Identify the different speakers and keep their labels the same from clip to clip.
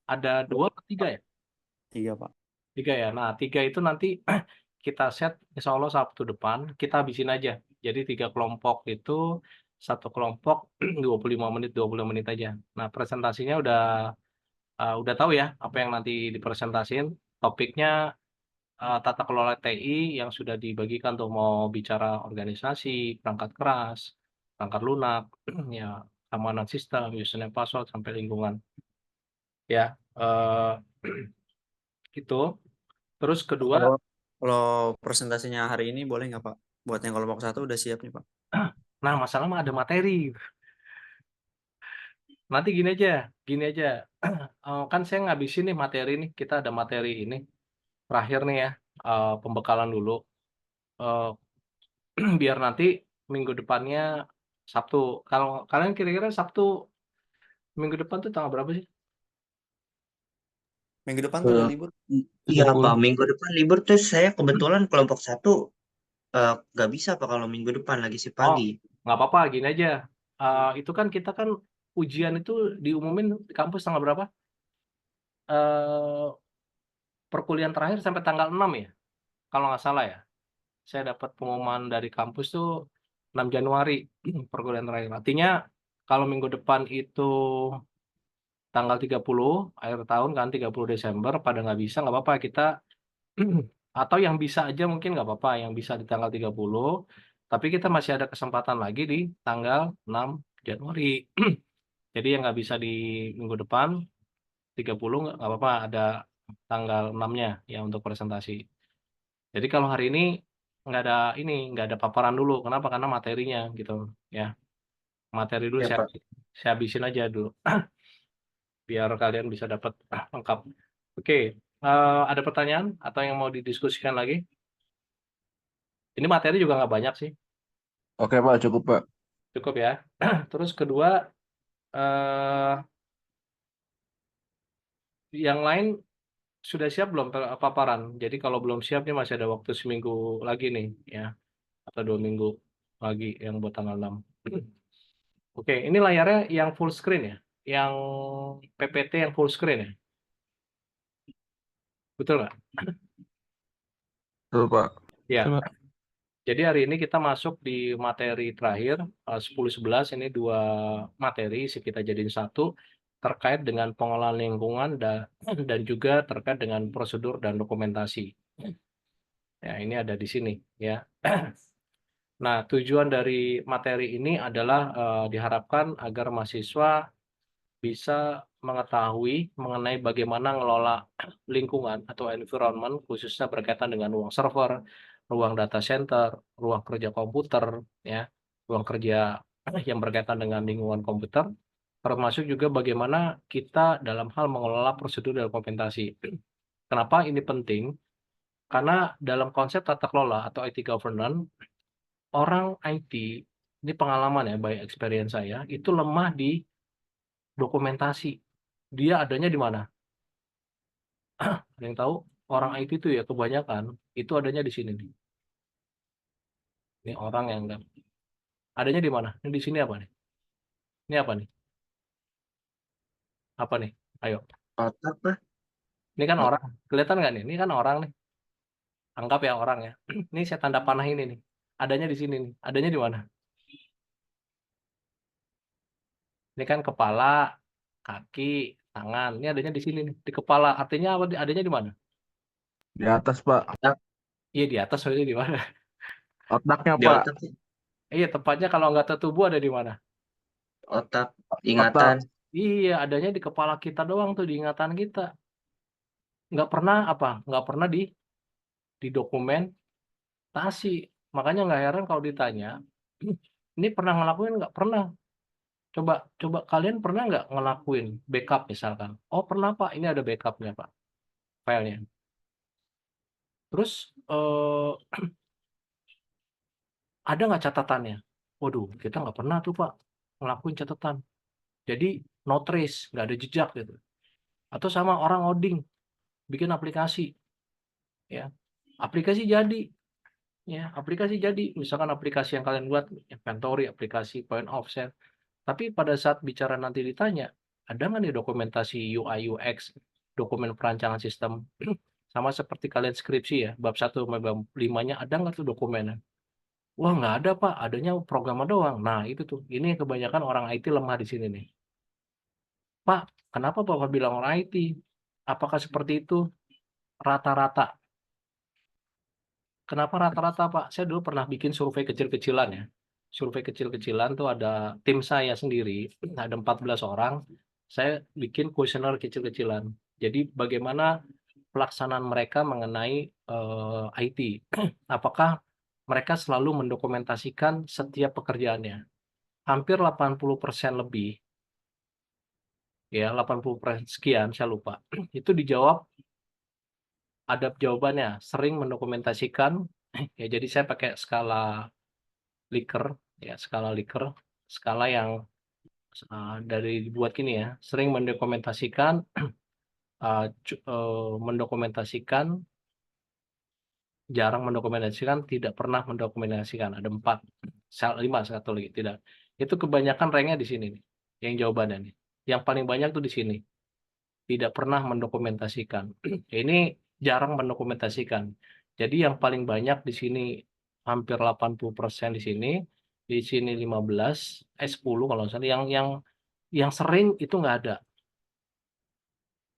Speaker 1: Ada 2 atau 3 ya?
Speaker 2: 3, Pak.
Speaker 1: 3 ya? Nah, 3 itu nanti kita set insya Allah Sabtu depan, kita habisin aja. Jadi 3 kelompok itu, satu kelompok 25 menit aja. Nah, presentasinya udah tahu ya apa yang nanti dipresentasiin. Topiknya tata kelola TI yang sudah dibagikan tuh, mau bicara organisasi, perangkat keras, perangkat lunak, ya keamanan sistem, username password, sampai lingkungan. Ya, itu. Terus kedua,
Speaker 2: Kalau kalau presentasinya hari ini boleh nggak, Pak? Buat yang kelompok 1 udah siap nih, Pak.
Speaker 1: nah masalah mah ada materi. Nanti gini aja, kan saya ngabisin nih materi nih, kita ada materi ini, terakhir nih ya, pembekalan dulu, eee, biar nanti minggu depannya Sabtu. Kalau kalian kira-kira Sabtu minggu depan tuh tanggal berapa sih?
Speaker 2: Minggu depan tuh udah
Speaker 3: Eh,
Speaker 2: libur.
Speaker 3: iya Pak,
Speaker 4: 30.
Speaker 3: minggu depan libur tuh saya kebetulan kelompok 1 nggak bisa Pak kalau minggu depan lagi si
Speaker 1: Oh,
Speaker 3: pagi.
Speaker 1: nggak apa-apa, gini aja, itu kan kita kan ujian itu diumumin di kampus tanggal berapa? Eee, Perkuliahan terakhir sampai tanggal 6 ya? Kalau nggak salah ya? Saya dapat pengumuman dari kampus tuh 6 Januari perkuliahan terakhir. Artinya kalau minggu depan itu tanggal 30 akhir tahun kan, 30 Desember pada nggak bisa, nggak apa-apa kita atau yang bisa aja mungkin nggak apa-apa, yang bisa di tanggal 30, tapi kita masih ada kesempatan lagi di tanggal 6 Januari. Jadi yang nggak bisa di minggu depan 30 nggak apa-apa, ada tanggal 6-nya ya untuk presentasi. Jadi kalau hari ini nggak ada paparan dulu. Kenapa? Karena materinya gitu ya. Materi dulu
Speaker 3: Ya Pak.
Speaker 1: saya habisin aja dulu biar kalian bisa dapat lengkap. Oke, ada pertanyaan atau yang mau didiskusikan lagi? Ini materi juga nggak banyak sih,
Speaker 4: Oke Pak, cukup Pak.
Speaker 1: cukup ya. Terus kedua, eee, yang lain sudah siap belum paparan? Jadi kalau belum siap nih masih ada waktu seminggu lagi nih ya, atau 2 minggu lagi yang buat tanggal 6. Oke, ini layarnya yang full screen ya? Yang PPT yang full screen ya? Betul nggak?
Speaker 4: Betul Pak.
Speaker 1: Ya.
Speaker 4: Coba.
Speaker 1: Jadi hari ini kita masuk di materi terakhir, 10-11 ini 2 materi kita jadiin satu, terkait dengan pengelolaan lingkungan dan juga terkait dengan prosedur dan dokumentasi. Ya, ini ada di sini ya. Nah, tujuan dari materi ini adalah, diharapkan agar mahasiswa bisa mengetahui mengenai bagaimana ngelola lingkungan atau environment, khususnya berkaitan dengan ruang server, ruang data center, ruang kerja komputer, ya, ruang kerja yang berkaitan dengan lingkungan komputer, termasuk juga bagaimana kita dalam hal mengelola prosedur dan dokumentasi. Kenapa ini penting? Karena dalam konsep tata kelola atau IT governance, orang IT, ini pengalaman ya, by experience saya, itu lemah di dokumentasi. Dia adanya di mana? Ada yang tahu? Orang IT itu ya kebanyakan, itu adanya di sini nih. Ini orang yang nggak adanya di mana? Ini di sini apa nih? Ini apa nih? Apa nih? Ayo.
Speaker 3: Otak Pak.
Speaker 1: Ini kan
Speaker 3: Ot-
Speaker 1: orang. Kelihatan nggak nih? Ini kan orang nih. Anggap ya orang ya. Ini saya tanda panah ini nih. Adanya di sini nih. Adanya di mana? Ini kan kepala, kaki, tangan. Ini adanya di sini nih. Di kepala. Artinya apa? Adanya di mana?
Speaker 4: Di atas Pak.
Speaker 3: Otak
Speaker 1: Iya di atas. Maksudnya di mana?
Speaker 4: Otaknya
Speaker 3: di
Speaker 4: Pak.
Speaker 3: otak sih.
Speaker 1: Iya tepatnya kalau anggota tubuh ada di mana?
Speaker 3: Otak
Speaker 4: Otak.
Speaker 3: ingatan.
Speaker 1: Iya adanya di kepala kita doang tuh di ingatan kita. Nggak pernah apa? Nggak pernah didokumentasi. Makanya nggak heran kalau ditanya, "Ini pernah ngelakuin nggak?" "Pernah." "Coba coba kalian pernah nggak ngelakuin backup?" Misalkan. "Oh pernah Pak, ini ada backup-nya Pak, filenya." Terus, "Ada nggak catatannya?" "Waduh kita nggak pernah tuh Pak, ngelakuin catatan." Jadi no trace, nggak ada jejak gitu. Atau sama orang ngoding, bikin aplikasi, ya. Aplikasi jadi, ya, aplikasi jadi. Misalkan aplikasi yang kalian buat inventory, aplikasi point of sale. Tapi pada saat bicara nanti ditanya, ada nggak nih dokumentasi UI UX, dokumen perancangan sistem? Sama seperti kalian skripsi ya, bab 1 sampai bab 5-nya ada nggak tuh dokumennya? Wah, nggak ada Pak, adanya programnya doang. Nah, itu tuh, ini kebanyakan orang IT lemah di sini nih. Pak, kenapa Bapak bilang orang IT? Apakah seperti itu? Rata-rata. Kenapa rata-rata, Pak? Saya dulu pernah bikin survei kecil-kecilan ya. Survei kecil-kecilan tuh ada tim saya sendiri, ada 14 orang. Saya bikin kuesioner kecil-kecilan. Jadi bagaimana pelaksanaan mereka mengenai IT? Apakah mereka selalu mendokumentasikan setiap pekerjaannya? Hampir 80% lebih, ya 80% sekian, saya lupa. Itu dijawab, ada jawabannya, sering mendokumentasikan. Ya, jadi saya pakai skala Likert, ya skala Likert, skala yang dari dibuat gini ya, sering mendokumentasikan, mendokumentasikan, jarang mendokumentasikan, tidak pernah mendokumentasikan. Ada 4, 5 satu lagi tidak. Itu kebanyakan ranknya di sini nih, yang jawabannya nih. Yang paling banyak tuh di sini, tidak pernah mendokumentasikan. Ini jarang mendokumentasikan. Jadi yang paling banyak di sini hampir 80% di sini 10 kalau nggak salah, yang sering itu nggak ada.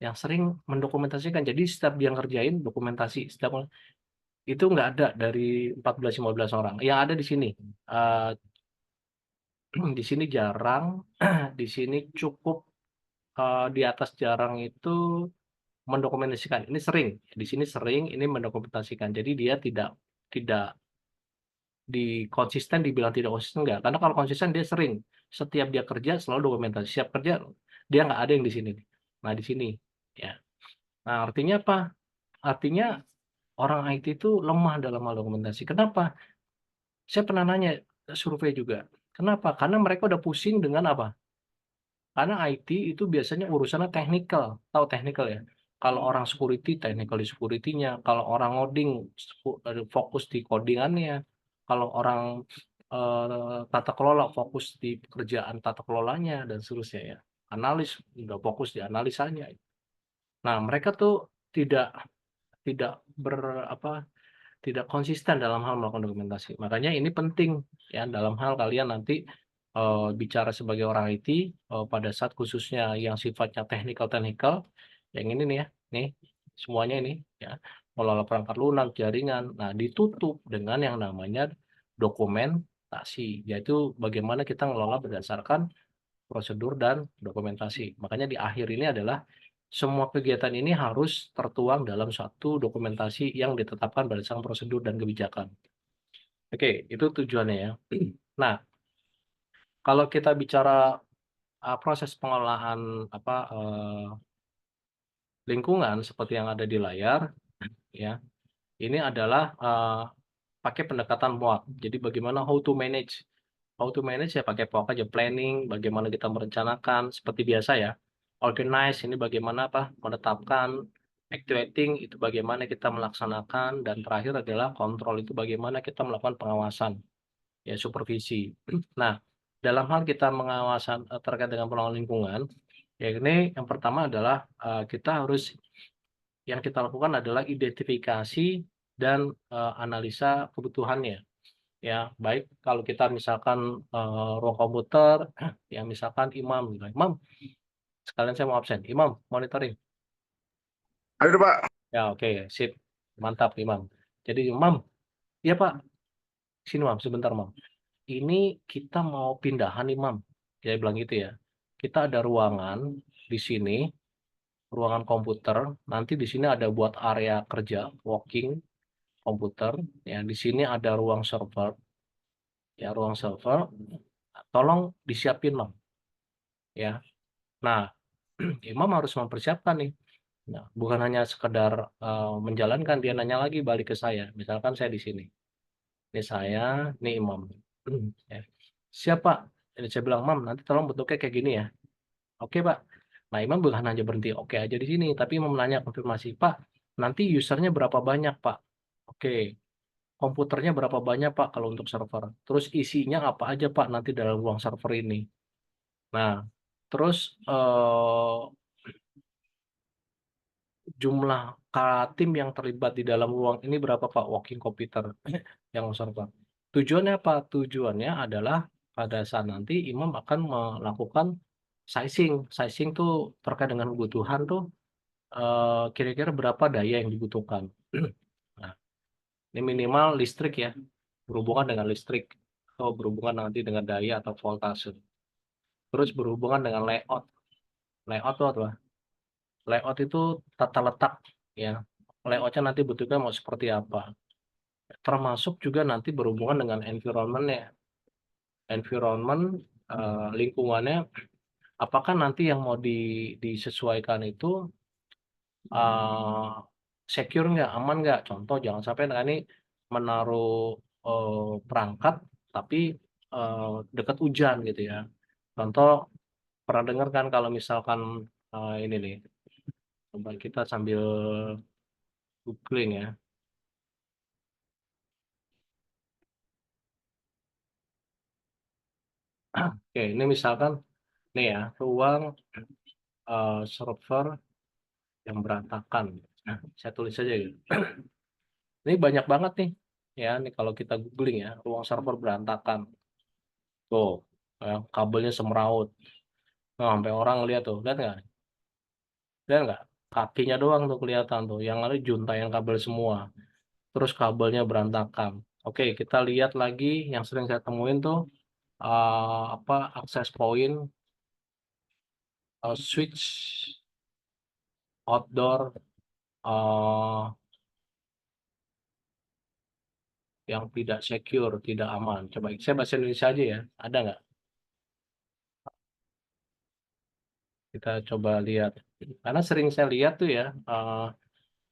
Speaker 1: Yang sering mendokumentasikan. Jadi setiap dia ngerjain dokumentasi, itu nggak ada dari 14-15 orang. Yang ada di sini, di sini jarang, di sini cukup, di atas jarang itu mendokumentasikan. Ini sering, di sini sering, ini mendokumentasikan. Jadi dia tidak tidak konsisten, dibilang tidak konsisten enggak, karena kalau konsisten dia sering, setiap dia kerja selalu dokumentasi, siap kerja dia nggak ada yang di sini nih. Nah di sini, ya. Nah artinya apa? Artinya orang IT itu lemah dalam hal dokumentasi. Kenapa? Saya pernah nanya, survei juga. Kenapa? Karena mereka udah pusing dengan apa? Karena IT itu biasanya urusannya teknikal, tahu teknikal ya? Kalau orang security, teknikal di security-nya, kalau orang ngoding, fokus di coding-annya, kalau orang tata kelola fokus di pekerjaan tata kelolanya dan seterusnya ya. Analis udah fokus di analisanya. Nah, mereka tuh tidak tidak tidak konsisten dalam hal melakukan dokumentasi. Makanya ini penting ya dalam hal kalian nanti bicara sebagai orang IT pada saat khususnya yang sifatnya teknikal, yang ini nih ya, nih semuanya ini ya, mengelola perangkat lunak, jaringan. Nah, ditutup dengan yang namanya dokumentasi, yaitu bagaimana kita ngelola berdasarkan prosedur dan dokumentasi. Makanya di akhir ini adalah semua kegiatan ini harus tertuang dalam satu dokumentasi yang ditetapkan berdasarkan prosedur dan kebijakan. Oke, itu tujuannya ya. Nah, kalau kita bicara proses pengelolaan lingkungan seperti yang ada di layar, ya, ini adalah pakai pendekatan MOAC. Jadi bagaimana how to manage ya pakai POAC aja, planning, bagaimana kita merencanakan seperti biasa ya. Organize ini bagaimana menetapkan, actuating itu bagaimana kita melaksanakan, dan terakhir adalah kontrol itu bagaimana kita melakukan pengawasan, ya supervisi. Nah, dalam hal kita mengawasan terkait dengan pengelolaan lingkungan, ya ini yang pertama adalah yang kita lakukan adalah identifikasi dan analisa kebutuhannya. Ya, baik kalau kita misalkan ruang komputer, ya misalkan Imam, gitu. Imam, sekalian saya mau absen. Imam, monitoring.
Speaker 4: Ayo Pak.
Speaker 1: Ya, oke, sip. Mantap, Imam. Jadi, Imam, iya Pak, sini Mam, sebentar Mam. Ini kita mau pindahan Imam. Dia bilang gitu ya. Kita ada ruangan di sini, ruangan komputer. Nanti di sini ada buat area kerja, working komputer. Ya, di sini ada ruang server. Ya, ruang server. Tolong disiapin Mam. Ya. Nah, Imam harus mempersiapkan nih. Nah, bukan hanya sekedar menjalankan, dia nanya lagi balik ke saya. Misalkan saya di sini. Ini saya, ini Imam. Ya. Siapa? Jadi saya bilang, Mam, nanti tolong bentuknya kayak gini ya. Oke, Pak. Nah, Imam bukan hanya berhenti oke aja di sini, tapi Imam menanya konfirmasi, Pak, nanti usernya berapa banyak, Pak? Oke. Komputernya berapa banyak, Pak, kalau untuk server? Terus isinya apa aja, Pak, nanti dalam ruang server ini? Nah, Terus jumlah tim yang terlibat di dalam ruang ini berapa Pak? Working komputer yang server. Tujuannya apa? Tujuannya adalah pada saat nanti imam akan melakukan sizing. Sizing tuh terkait dengan kebutuhan tuh kira-kira berapa daya yang dibutuhkan. Nah, ini minimal listrik ya, berhubungan dengan listrik atau berhubungan nanti dengan daya atau voltase. Terus berhubungan dengan layout. Layout itu apa? Layout itu tata letak ya. Layoutnya nanti bentuknya mau seperti apa. Termasuk juga nanti berhubungan dengan environment-nya. Environment lingkungannya, apakah nanti yang mau disesuaikan itu secure nggak, aman nggak? Contoh jangan sampai ini menaruh perangkat tapi dekat hujan gitu ya. Contoh pernah dengar kan kalau misalkan ini nih, coba kita sambil googling ya. Oke, ini misalkan nih ya, ruang server yang berantakan. Nah, saya tulis saja gitu. Ini banyak banget nih, ya. Nih kalau kita googling ya, ruang server berantakan. Tuh, kabelnya semeraut. Nah, sampai orang lihat tuh, lihat nggak? Lihat nggak? Kakinya doang tuh kelihatan tuh, yang lain juntayan kabel semua. Terus kabelnya berantakan. Oke, kita lihat lagi yang sering saya temuin tuh access point, switch outdoor yang tidak secure, tidak aman. Coba saya bahasa Indonesia aja ya, ada nggak? Kita coba lihat. Karena sering saya lihat tuh ya,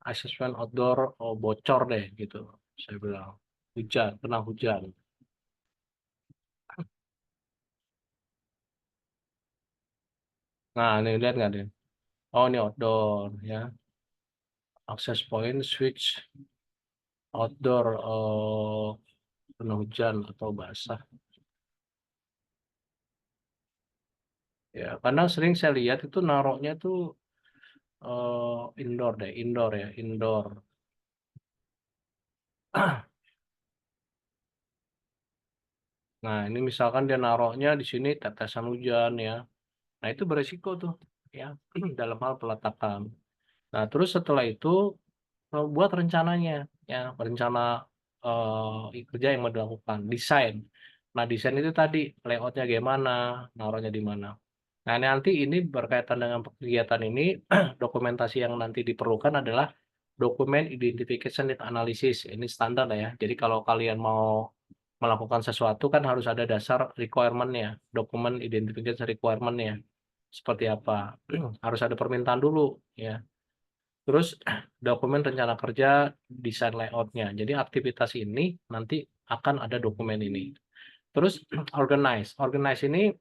Speaker 1: assessment outdoor bocor deh gitu. Saya bilang hujan, kena hujan. Nah, ini lihat nggak deh? Oh, ini outdoor ya. Access point switch outdoor kena hujan atau basah. Ya, karena sering saya lihat itu naroknya tuh indoor deh, indoor ya, indoor. Nah, ini misalkan dia naroknya di sini tetesan hujan ya. Nah, itu beresiko tuh ya dalam hal peletakan. Nah, terus setelah itu buat rencananya ya, rencana kerja yang mau dilakukan, desain. Nah, desain itu tadi layoutnya gimana, naruhnya di mana. Nah, nanti ini berkaitan dengan kegiatan ini, dokumentasi yang nanti diperlukan adalah dokumen identification need analysis. Ini standar lah ya. Jadi kalau kalian mau melakukan sesuatu kan harus ada dasar requirement-nya, dokumen identification requirement-nya. Seperti apa? Harus ada permintaan dulu ya. Terus dokumen rencana kerja, desain layout-nya. Jadi aktivitas ini nanti akan ada dokumen ini. Terus organize. Organize ini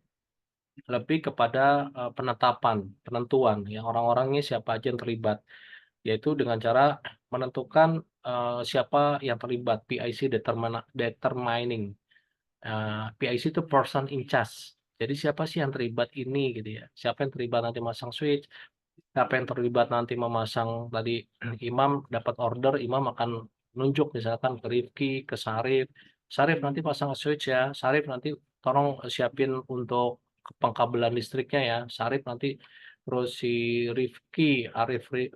Speaker 1: lebih kepada penentuan ya orang-orangnya siapa aja yang terlibat, yaitu dengan cara menentukan siapa yang terlibat, PIC determining. PIC itu person in charge. Jadi siapa sih yang terlibat ini gitu ya? Siapa yang terlibat nanti masang switch? Siapa yang terlibat nanti memasang tadi imam dapat order, imam akan nunjuk misalkan ke Rifki, ke Sarif. Sarif nanti pasang switch ya. Sarif nanti tolong siapin untuk pengkabelan listriknya ya. Sarif nanti terus si Rifki,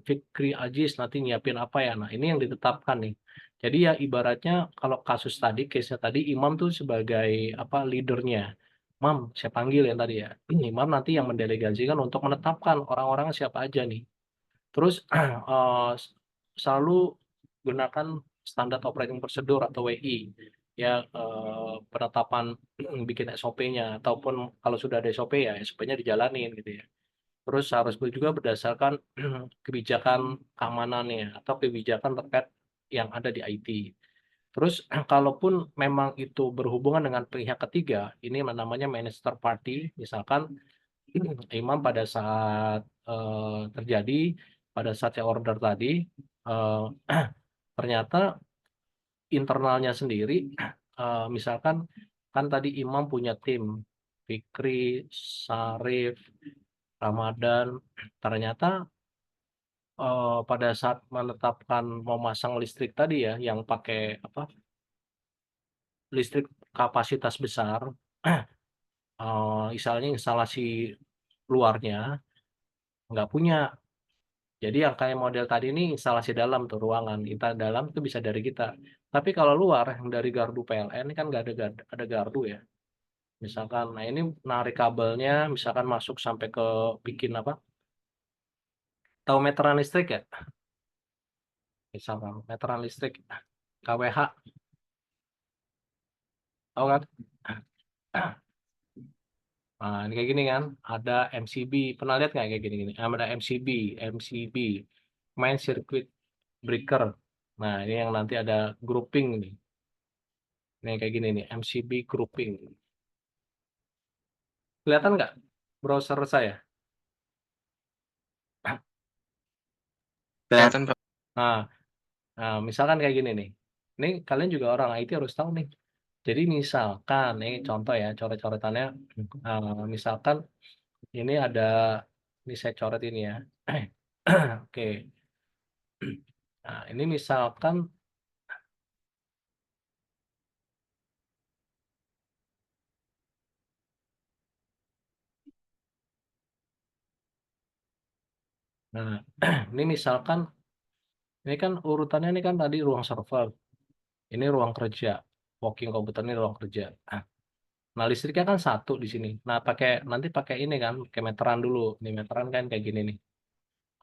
Speaker 1: Fikri Aziz nanti nyiapin apa ya. Nah, ini yang ditetapkan nih. Jadi ya ibaratnya kalau kasus tadi, case-nya tadi imam tuh sebagai apa leadernya. Imam, saya panggil yang tadi ya. Imam nanti yang mendelegasikan untuk menetapkan orang-orang siapa aja nih. Terus selalu gunakan standar operating procedure atau WI ya, penetapan bikin SOP-nya ataupun kalau sudah ada SOP ya SOP-nya dijalanin gitu ya. Terus harus juga berdasarkan kebijakan keamanannya atau kebijakan terkait yang ada di IT. Terus kalaupun memang itu berhubungan dengan pihak ketiga, ini namanya managed third party, misalkan imam pada saat terjadi pada saat saya order tadi eh, ternyata internalnya sendiri misalkan kan tadi imam punya tim Fikri, Sarif, Ramadan. Ternyata pada saat menetapkan mau masang listrik tadi ya, yang pakai apa, listrik kapasitas besar, misalnya instalasi luarnya nggak punya. Jadi yang kayak model tadi ini instalasi dalam tuh ruangan, kita dalam itu bisa dari kita. Tapi kalau luar yang dari gardu PLN ini kan nggak ada gardu ya. Misalkan, nah ini narik kabelnya, misalkan masuk sampai ke bikin apa? Tahu meteran listrik ya? Misalkan meteran listrik KWH, tahu kan? Nah, ini kayak gini kan, ada MCB, pernah lihat nggak kayak gini-gini? Ada MCB, main circuit breaker. Nah, ini yang nanti ada grouping nih. Ini kayak gini nih, MCB grouping. Kelihatan nggak browser saya?
Speaker 2: Kelihatan, Pak.
Speaker 1: Nah, misalkan kayak gini nih. Ini kalian juga orang IT harus tahu nih. Jadi misalkan, ini contoh ya, coret-coretannya. Misalkan ini ada, ini saya coret ini ya. Oke. Nah, ini misalkan, nah, ini misalkan, ini kan urutannya ini kan tadi ruang server, ini ruang kerja, working komputer ini ruang kerja. Nah, listriknya kan satu di sini. Nah, nanti pakai ini kan, pakai meteran dulu. Ini meteran kan kayak gini nih.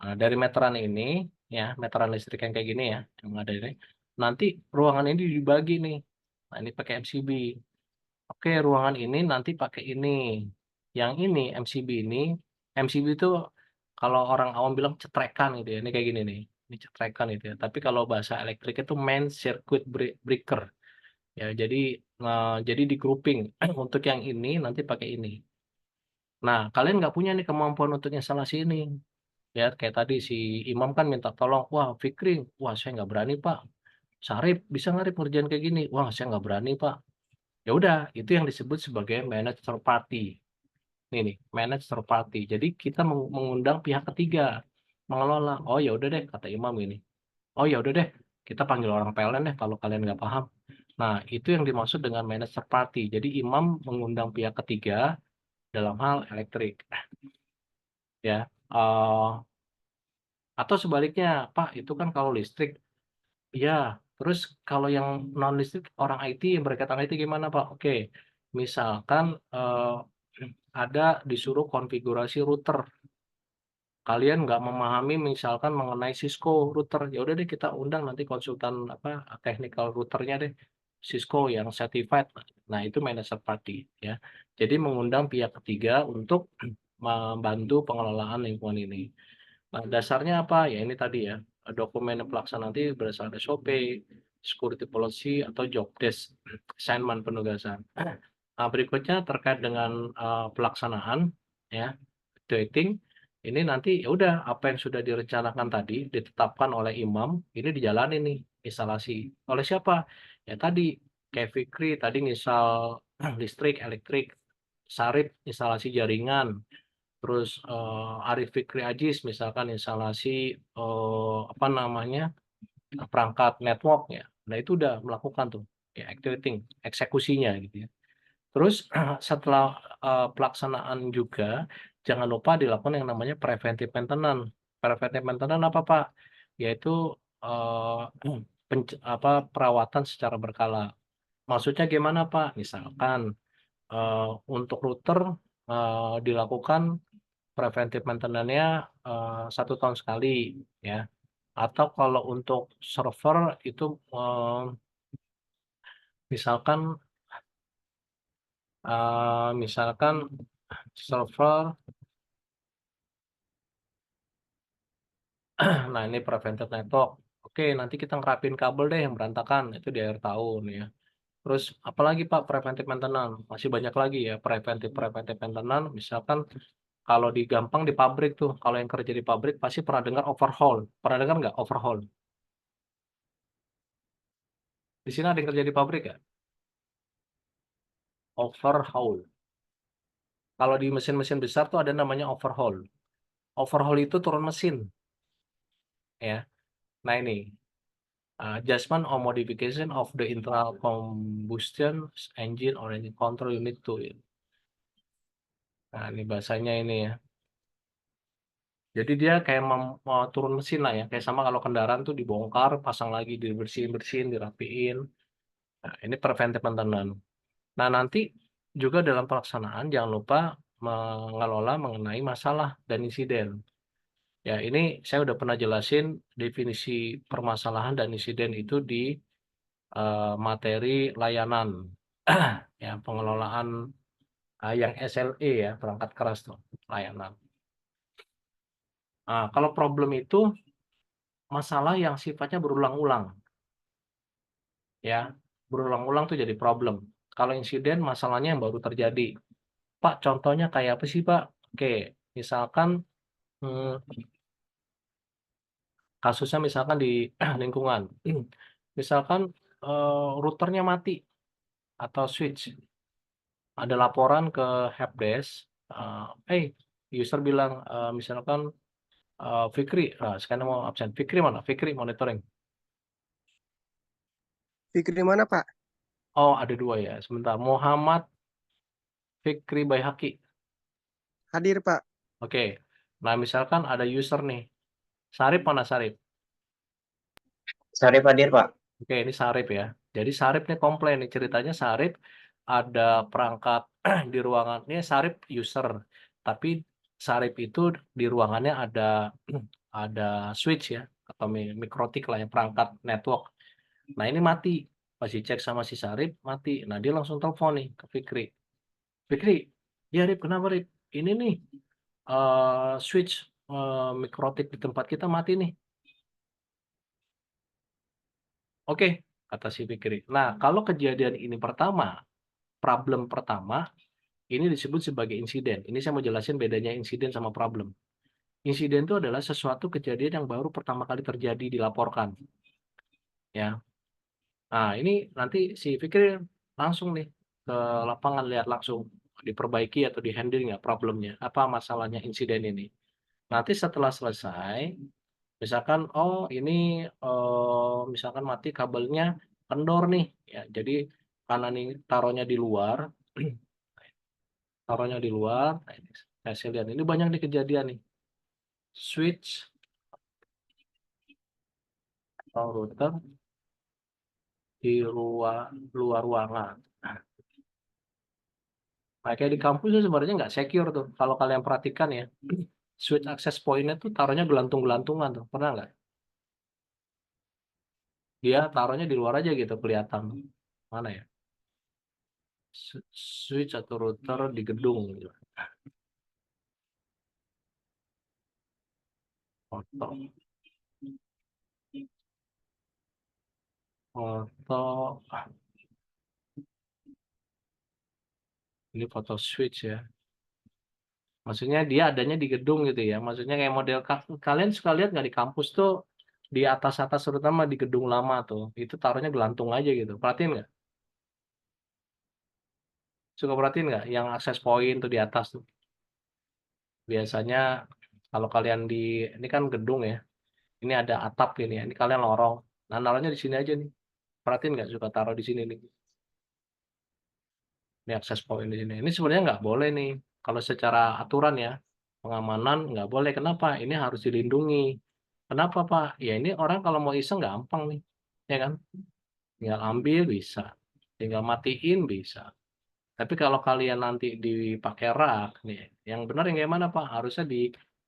Speaker 1: Nah, dari meteran ini, ya, meteran listrik yang kayak gini ya, yang ada ini, nanti ruangan ini dibagi nih. Nah, ini pakai MCB. Oke, ruangan ini nanti pakai ini. Yang ini, MCB itu kalau orang awam bilang cetrekan gitu ya. Ini kayak gini nih. Ini cetrekan gitu ya. Tapi kalau bahasa elektrik itu main circuit breaker. Ya, jadi di grouping. Untuk yang ini nanti pakai ini. Nah, kalian nggak punya nih kemampuan untuk instalasi ini. Ya, kayak tadi si Imam kan minta tolong, wah Fikri, wah saya nggak berani Pak. Sarip, bisa nggak Rip ngerjain kayak gini? Wah saya nggak berani Pak. Ya udah, itu yang disebut sebagai managed third party. Ini nih, managed third party. Jadi kita mengundang pihak ketiga mengelola. Oh ya udah deh, kata Imam ini. Oh ya udah deh, kita panggil orang PLN deh kalau kalian nggak paham. Nah, itu yang dimaksud dengan managed third party. Jadi Imam mengundang pihak ketiga dalam hal elektrik. Ya, atau sebaliknya, Pak, itu kan kalau listrik. Iya, terus kalau yang non listrik orang IT yang berkaitan IT gimana Pak? Oke, misalkan ada disuruh konfigurasi router, kalian nggak memahami misalkan mengenai Cisco router, ya udah deh kita undang nanti konsultan apa technical routernya deh, Cisco yang certified. Nah itu manager party ya. Jadi mengundang pihak ketiga untuk membantu pengelolaan lingkungan ini. Nah, dasarnya apa? Ya ini tadi ya, dokumen pelaksanaan nanti berdasarkan SOP, security policy, atau job desk, assignment penugasan. Nah, berikutnya terkait dengan pelaksanaan, ya, dating, ini nanti ya udah apa yang sudah direncanakan tadi, ditetapkan oleh imam, ini dijalani nih, instalasi. Oleh siapa? Ya tadi, kayak Fikri, tadi misal listrik, elektrik, Sarip, instalasi jaringan, terus Arif Fikri Ajis misalkan instalasi apa namanya perangkat network ya. Nah itu udah melakukan tuh ya activating eksekusinya gitu ya. Terus setelah pelaksanaan juga jangan lupa dilakukan yang namanya preventive maintenance. Preventive maintenance apa Pak? Yaitu apa perawatan secara berkala. Maksudnya gimana Pak? Misalkan untuk router dilakukan preventive maintenance-nya 1 tahun sekali ya. Atau kalau untuk server itu misalkan misalkan server, nah ini preventive network. Oke, nanti kita ngerapin kabel deh yang berantakan itu di akhir tahun ya. Terus apalagi Pak preventive maintenance? Masih banyak lagi ya preventive maintenance. Misalkan kalau di gampang di pabrik tuh, kalau yang kerja di pabrik pasti pernah dengar overhaul. Pernah dengar nggak overhaul? Di sini ada yang kerja di pabrik ya? Overhaul. Kalau di mesin-mesin besar tuh ada namanya overhaul. Overhaul itu turun mesin, ya. Nah ini, adjustment or modification of the internal combustion engine or engine control unit to it. Nah ini bahasanya ini ya. Jadi dia kayak mau turun mesin lah ya. Kayak sama kalau kendaraan tuh dibongkar, pasang lagi, dibersihin-bersihin, dirapiin. Nah ini preventive maintenance. Nah nanti juga dalam pelaksanaan jangan lupa mengelola mengenai masalah dan insiden. Ya, ini saya udah pernah jelasin definisi permasalahan dan insiden itu di materi layanan. Ya, pengelolaan yang SLE ya, perangkat keras tuh, layanan. Nah, kalau problem itu masalah yang sifatnya berulang-ulang. Ya, berulang-ulang tuh jadi problem. Kalau insiden masalahnya yang baru terjadi. Pak, contohnya kayak apa sih, Pak? Oke, misalkan kasusnya misalkan di lingkungan. Misalkan routernya mati atau switch. Ada laporan ke helpdesk, user bilang, misalkan, Fikri, sekarang mau absen. Fikri mana? Fikri monitoring.
Speaker 5: Fikri mana, Pak?
Speaker 1: Oh, ada 2 ya, sebentar. Muhammad Fikri Baihaqi.
Speaker 5: Hadir, Pak.
Speaker 1: Oke. Nah, misalkan ada user nih. Sarip mana Sarip?
Speaker 3: Sarip hadir, Pak.
Speaker 1: Oke, ini Sarip ya. Jadi Sarip nih komplain nih, ceritanya Sarip ada perangkat di ruangannya Sarip user, tapi Sarip itu di ruangannya ada switch ya, atau mikrotik lah ya, perangkat network. Nah ini mati, pas dicek sama si Sarip mati. Nah dia langsung telepon nih ke Fikri. Fikri, ya Rip, kenapa Rip? Ini nih switch mikrotik di tempat kita mati nih. Oke, kata si Fikri. Nah kalau kejadian ini problem pertama, ini disebut sebagai insiden. Ini saya mau jelasin bedanya insiden sama problem. Insiden itu adalah sesuatu kejadian yang baru pertama kali terjadi dilaporkan. Ya. Nah, ini nanti si Fikri langsung nih ke lapangan lihat langsung diperbaiki atau di-handle nggak problemnya, apa masalahnya insiden ini. Nanti setelah selesai, misalkan oh ini misalkan mati kabelnya kendor nih ya. Jadi karena nih taruhnya di luar. Nah, ini saya lihat ini banyak nih kejadian nih. Switch atau router di luar ruangan. Nah, kayak di kampus itu sebenarnya nggak secure tuh. Kalau kalian perhatikan ya, switch access point-nya tuh taruhnya gelantung-gelantungan tuh. Pernah nggak? Dia taruhnya di luar aja gitu kelihatan. Mana ya? Switch atau router di gedung gitu. Foto. Foto. Ini foto switch ya. Maksudnya dia adanya di gedung gitu ya. Maksudnya kayak model kalian suka lihat nggak di kampus tuh di atas-atas terutama di gedung lama tuh. Itu taruhnya gelantung aja gitu. Perhatiin nggak? Suka perhatiin nggak? Yang akses point tuh di atas tuh. Biasanya kalau kalian ini kan gedung ya. Ini ada atap gini ya. Ini kalian lorong. Nah, naruhnya di sini aja nih. Perhatiin nggak suka taruh di sini nih. Ini akses point di sini. Ini sebenarnya nggak boleh nih. Kalau secara aturan ya, pengamanan nggak boleh. Kenapa? Ini harus dilindungi. Kenapa, Pak? Ya ini orang kalau mau iseng gampang nih. Ya kan? Tinggal ambil bisa. Tinggal matiin bisa. Tapi kalau kalian nanti dipakai rak nih, yang benar yang gimana, Pak? Harusnya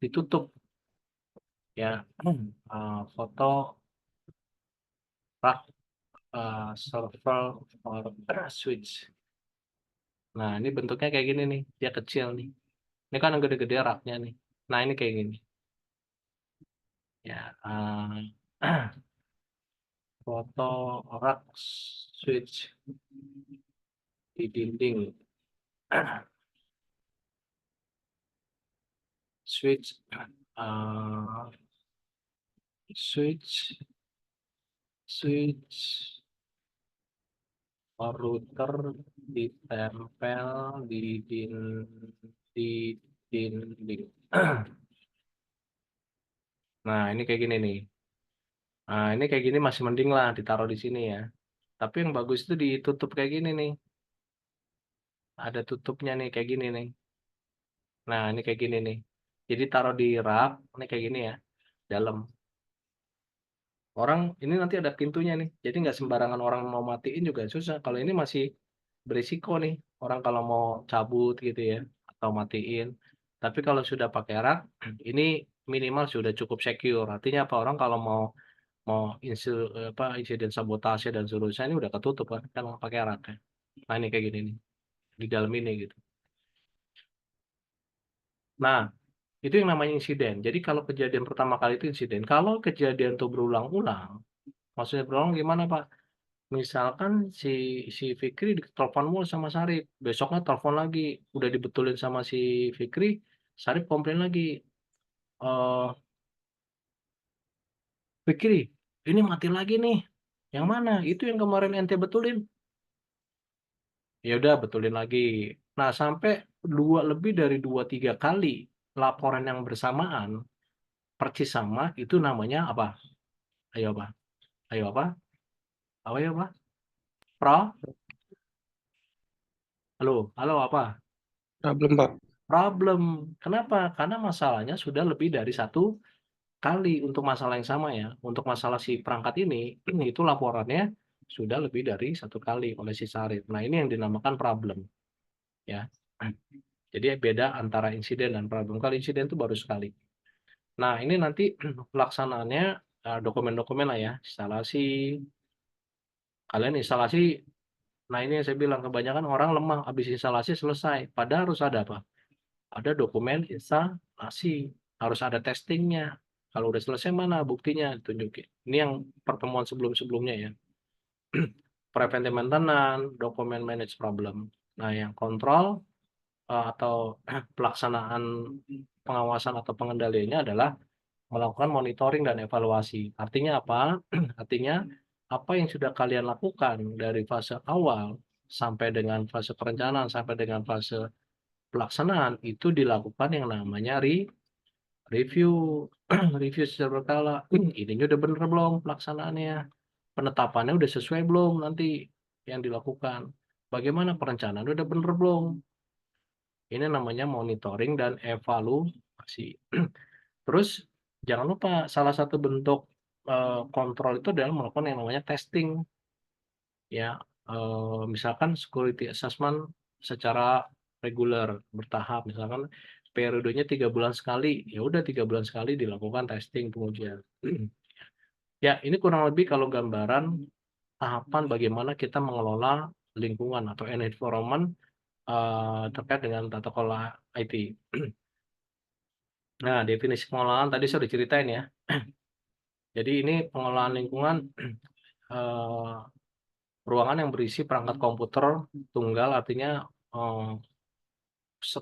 Speaker 1: ditutup ya. Foto rak server or switch. Nah, ini bentuknya kayak gini nih. Dia kecil nih. Ini kan yang gede-gede raknya nih. Nah, ini kayak gini. Ya, foto rak switch di dinding. Switch switch switch router ditempel di dinding. Nah, ini kayak gini nih. Nah, ini kayak gini masih mending lah ditaruh di sini ya. Tapi yang bagus itu ditutup kayak gini nih. Ada tutupnya nih kayak gini nih. Nah, ini kayak gini nih. Jadi taruh di rak, ini kayak gini ya, dalam. Orang ini nanti ada pintunya nih. Jadi nggak sembarangan orang mau matiin juga susah. Kalau ini masih berisiko nih. Orang kalau mau cabut gitu ya, atau matiin. Tapi kalau sudah pakai rak, ini minimal sudah cukup secure. Artinya apa? Orang kalau mau mau insiden sabotase dan seterusnya ini udah ketutup kan, kan pakai rak ya. Nah ini kayak gini nih, di dalam ini gitu. Nah, itu yang namanya insiden. Jadi kalau kejadian pertama kali itu insiden. Kalau kejadian itu berulang-ulang, maksudnya berulang gimana Pak? Misalkan si Fikri ditelepon mulu sama Sarip, besoknya telepon lagi, udah dibetulin sama si Fikri, Sarip komplain lagi, eh Fikri, ini mati lagi nih. Yang mana? Itu yang kemarin ente betulin. Ya udah betulin lagi. Nah, sampai lebih dari 2-3 kali laporan yang bersamaan persis sama itu namanya apa? Ayo apa? Ayo apa? Ayo apa? Pro? Halo, halo apa?
Speaker 5: Problem, Pak.
Speaker 1: Problem. Kenapa? Karena masalahnya sudah lebih dari satu kali untuk masalah yang sama ya. Untuk masalah si perangkat ini, itu laporannya sudah lebih dari satu kali oleh si Sarip. Nah, ini yang dinamakan problem ya. Jadi beda antara insiden dan problem. Kalau insiden itu baru sekali. Nah, ini nanti pelaksanaannya dokumen-dokumen lah ya, instalasi. Kalian instalasi, nah ini yang saya bilang kebanyakan orang lemah habis instalasi selesai. Padahal harus ada apa? Ada dokumen instalasi, harus ada testingnya. Kalau udah selesai mana buktinya tunjukin. Ini yang pertemuan sebelum-sebelumnya ya. Preventive maintenance, dokumen manage problem. Nah, yang kontrol atau pelaksanaan pengawasan atau pengendaliannya adalah melakukan monitoring dan evaluasi. Artinya apa? Artinya apa yang sudah kalian lakukan dari fase awal sampai dengan fase perencanaan sampai dengan fase pelaksanaan itu dilakukan yang namanya review review secara berkala. Ininya udah bener belum pelaksanaannya? Penetapannya udah sesuai belum nanti yang dilakukan? Bagaimana perencanaan udah bener belum? Ini namanya monitoring dan evaluasi. Terus jangan lupa salah satu bentuk kontrol itu adalah melakukan yang namanya testing ya. Misalkan security assessment secara reguler bertahap, misalkan periodenya 3 bulan sekali, ya udah 3 bulan sekali dilakukan testing pengujian. Ya ini kurang lebih kalau gambaran tahapan bagaimana kita mengelola lingkungan atau environment terkait dengan tata kelola IT. Nah, definisi pengelolaan tadi saya sudah ceritain ya. Jadi ini pengelolaan lingkungan ruangan yang berisi perangkat komputer tunggal, artinya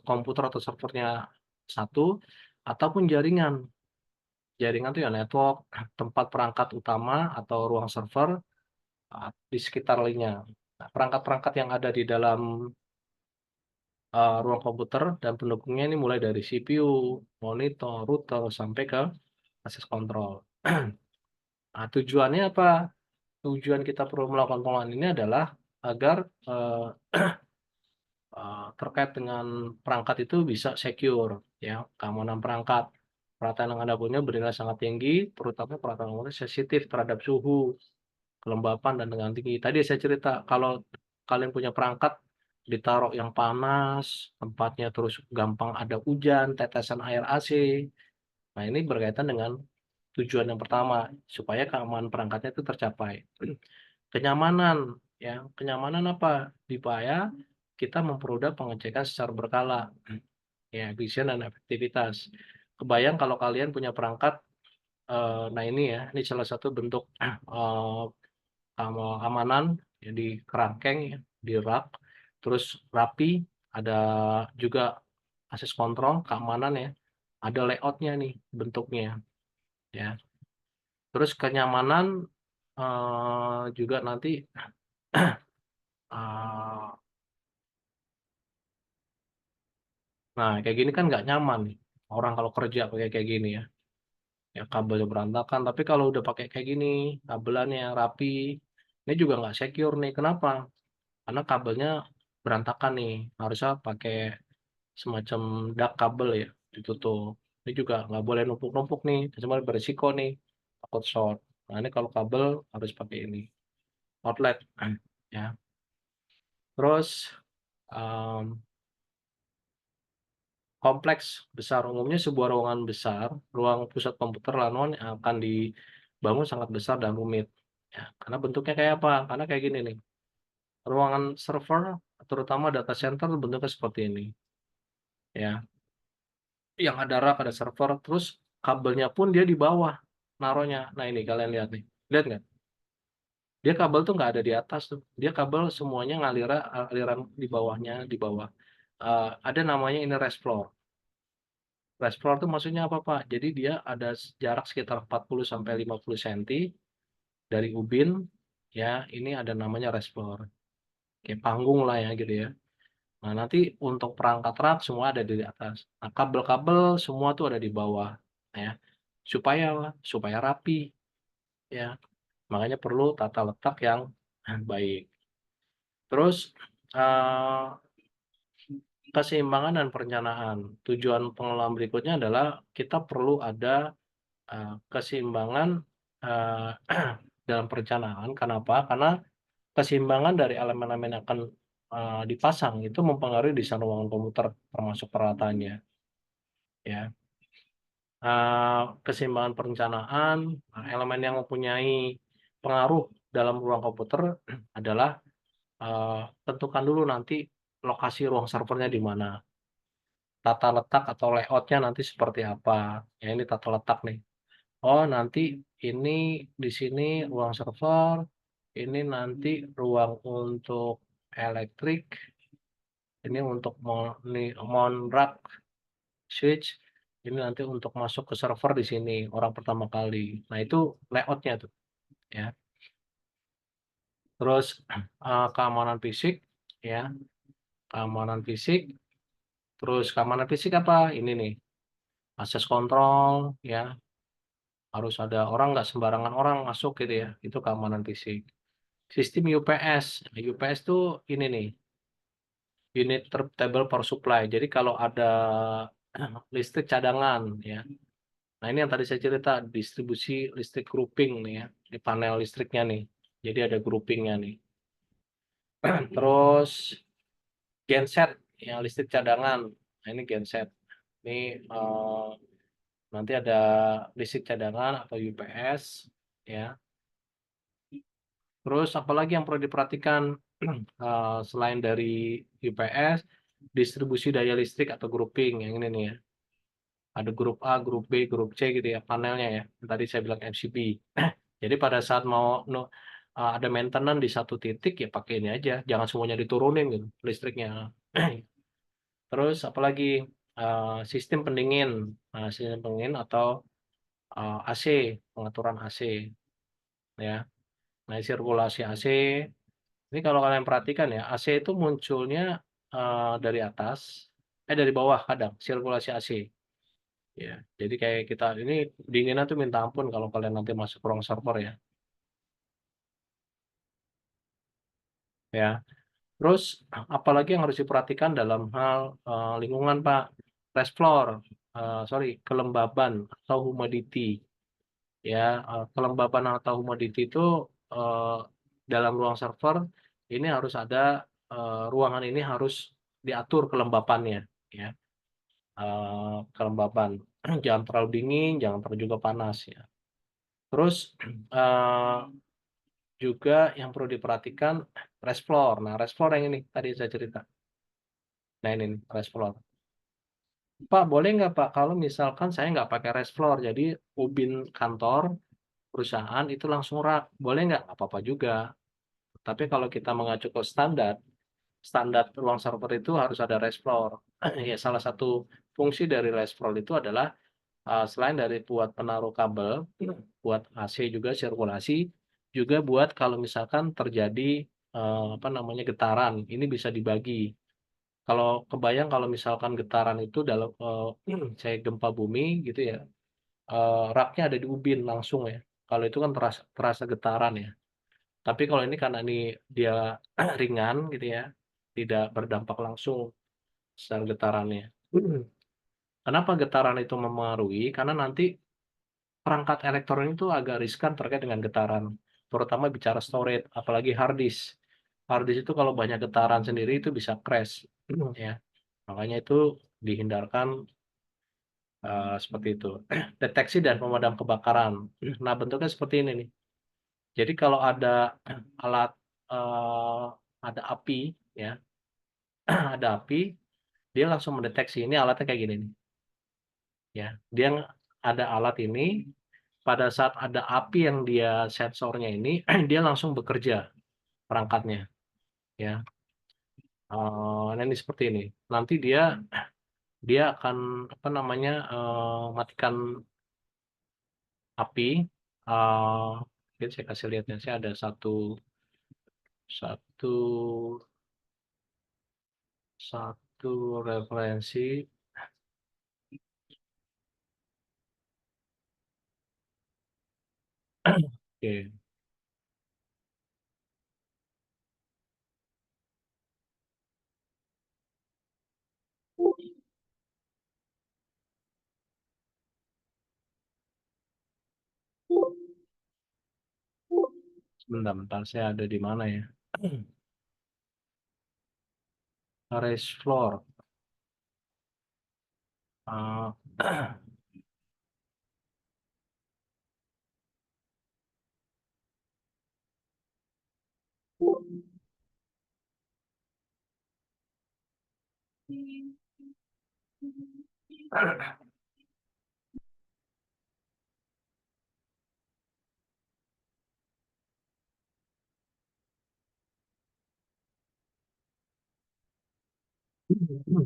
Speaker 1: komputer atau servernya satu, ataupun jaringan. Jaringan itu ya network, tempat perangkat utama atau ruang server di sekitar lainnya. Nah, perangkat-perangkat yang ada di dalam ruang komputer dan pendukungnya ini mulai dari CPU, monitor, router, sampai ke akses kontrol. Nah, tujuannya apa? Tujuan kita perlu melakukan pengelolaan ini adalah agar terkait dengan perangkat itu bisa secure, ya, keamanan perangkat. Peralatan yang Anda punya bernilai sangat tinggi, terutama peralatan yang sensitif terhadap suhu, kelembapan, dan tegangan tinggi. Tadi saya cerita, kalau kalian punya perangkat ditaruh yang panas, tempatnya terus gampang ada hujan, tetesan air AC. Nah, ini berkaitan dengan tujuan yang pertama, supaya keamanan perangkatnya itu tercapai. Kenyamanan, ya, kenyamanan apa? Supaya kita mempermudah pengecekan secara berkala, ya, efisien dan efektivitas. Kebayang kalau kalian punya perangkat, nah ini ya, ini salah satu bentuk keamanan ya, di kerangkeng, ya, di rak, terus rapi, ada juga akses kontrol, keamanan ya, ada layoutnya nih bentuknya, ya. Terus kenyamanan juga nanti Ah, Nah, kayak gini kan nggak nyaman nih. Orang kalau kerja pakai kayak gini ya. Ya kabelnya berantakan. Tapi kalau udah pakai kayak gini, kabelannya rapi, ini juga nggak secure nih. Kenapa? Karena kabelnya berantakan nih. Harusnya pakai semacam duct kabel ya, ditutup. Ini juga nggak boleh numpuk-numpuk nih. Cuma berisiko nih, takut short. Nah, ini kalau kabel harus pakai ini, outlet. Ya. Terus, em, kompleks besar umumnya sebuah ruangan besar, ruang pusat komputer lanon yang akan dibangun sangat besar dan rumit. Ya, karena bentuknya kayak apa? Karena kayak gini nih. Ruangan server, terutama data center bentuknya seperti ini. Ya, yang ada rak, ada server, terus kabelnya pun dia di bawah naruhnya. Nah ini kalian lihat nih, lihat nggak? Dia kabel tuh nggak ada di atas tuh. Dia kabel semuanya aliran di bawahnya, di bawah. Ada namanya ini rest floor. Rest floor itu maksudnya apa, Pak? Jadi dia ada jarak sekitar 40 sampai 50 cm dari ubin, ya, ini ada namanya rest floor. Kayak panggung lah ya gitu ya. Nah, nanti untuk perangkat rak semua ada di atas. Nah, kabel-kabel semua tuh ada di bawah, ya. Supaya rapi, ya. Makanya perlu tata letak yang baik. Terus eh, keseimbangan dan perencanaan. Tujuan pengelolaan berikutnya adalah kita perlu ada keseimbangan eh, dalam perencanaan. Kenapa? Karena keseimbangan dari elemen-elemen yang akan dipasang itu mempengaruhi desain ruangan komputer termasuk peralatannya. Ya, keseimbangan perencanaan, elemen yang mempunyai pengaruh dalam ruang komputer adalah tentukan dulu nanti lokasi ruang servernya di mana, tata letak atau layoutnya nanti seperti apa. Ya ini tata letak nih. Oh, nanti ini di sini ruang server, ini nanti ruang untuk elektrik, ini untuk mount rack switch, ini nanti untuk masuk ke server di sini orang pertama kali. Nah, itu layoutnya tuh, ya. Terus keamanan fisik, ya, keamanan fisik. Terus keamanan fisik apa? Ini nih, akses kontrol, ya. Harus ada orang nggak sembarangan orang masuk gitu ya. Itu keamanan fisik. Sistem UPS. UPS tuh ini nih, unit table power supply. Jadi kalau ada listrik cadangan ya. Nah, ini yang tadi saya cerita distribusi listrik grouping nih ya, di panel listriknya nih. Jadi ada groupingnya nih. Terus genset yang listrik cadangan. Nah, ini genset. Ini nanti ada listrik cadangan atau UPS ya. Terus apalagi yang perlu diperhatikan selain dari UPS, distribusi daya listrik atau grouping yang ini nih ya. Ada grup A, grup B, grup C gitu ya panelnya ya. Tadi saya bilang MCB. Jadi pada saat mau ada maintenance di satu titik ya pakai ini aja, jangan semuanya diturunin gitu listriknya. Terus apalagi sistem pendingin, sistem pendingin atau AC, pengaturan AC ya. Nah, sirkulasi AC. Ini kalau kalian perhatikan ya, AC itu munculnya dari atas, dari bawah kadang, sirkulasi AC. Ya, jadi kayak kita ini dinginnya tuh minta ampun kalau kalian nanti masuk ruang server ya. Ya, terus apalagi yang harus diperhatikan dalam hal lingkungan Pak, rest floor, sorry, kelembaban atau humidity. Ya, kelembaban atau humidity itu eh, dalam ruang server ini harus ada ruangan ini harus diatur kelembapannya, ya. Kelembapan jangan terlalu dingin, jangan terlalu juga panas ya. Terus eh, juga yang perlu diperhatikan rest floor. Nah, rest floor yang ini tadi saya cerita. Nah, ini nih, rest floor. Pak, boleh nggak Pak kalau misalkan saya nggak pakai rest floor, jadi ubin kantor perusahaan itu langsung rak, boleh nggak? Nggak apa-apa juga. Tapi kalau kita mengacu ke standar, standar ruang server itu harus ada rest floor. Ya, salah satu fungsi dari rest floor itu adalah selain dari buat penaruh kabel, buat AC juga sirkulasi, juga buat kalau misalkan terjadi apa namanya, getaran, ini bisa dibagi. Kalau kebayang kalau misalkan getaran itu dalam, kayak gempa bumi gitu ya, rak-nya ada di ubin langsung ya, kalau itu kan terasa terasa getaran ya. Tapi kalau ini karena ini dia ringan gitu ya, tidak berdampak langsung secara getarannya. Kenapa getaran itu memengaruhi? Karena nanti perangkat elektronik itu agak riskan terkait dengan getaran, terutama bicara storage, apalagi hard disk. Hard disk itu kalau banyak getaran sendiri itu bisa crash, ya. Makanya itu dihindarkan, seperti itu. Deteksi dan pemadam kebakaran. Nah, bentuknya seperti ini nih. Jadi kalau ada alat, eee, ada api ya, ada api, dia langsung mendeteksi, ini alatnya kayak gini nih, ya. Dia ada alat ini, pada saat ada api yang dia sensornya ini, dia langsung bekerja perangkatnya, ya. Nah ini seperti ini. Nanti dia dia akan, apa namanya, matikan api, mungkin saya kasih lihat ya, saya ada satu satu referensi. Oke, sebentar saya ada di mana ya? Raise floor, eee,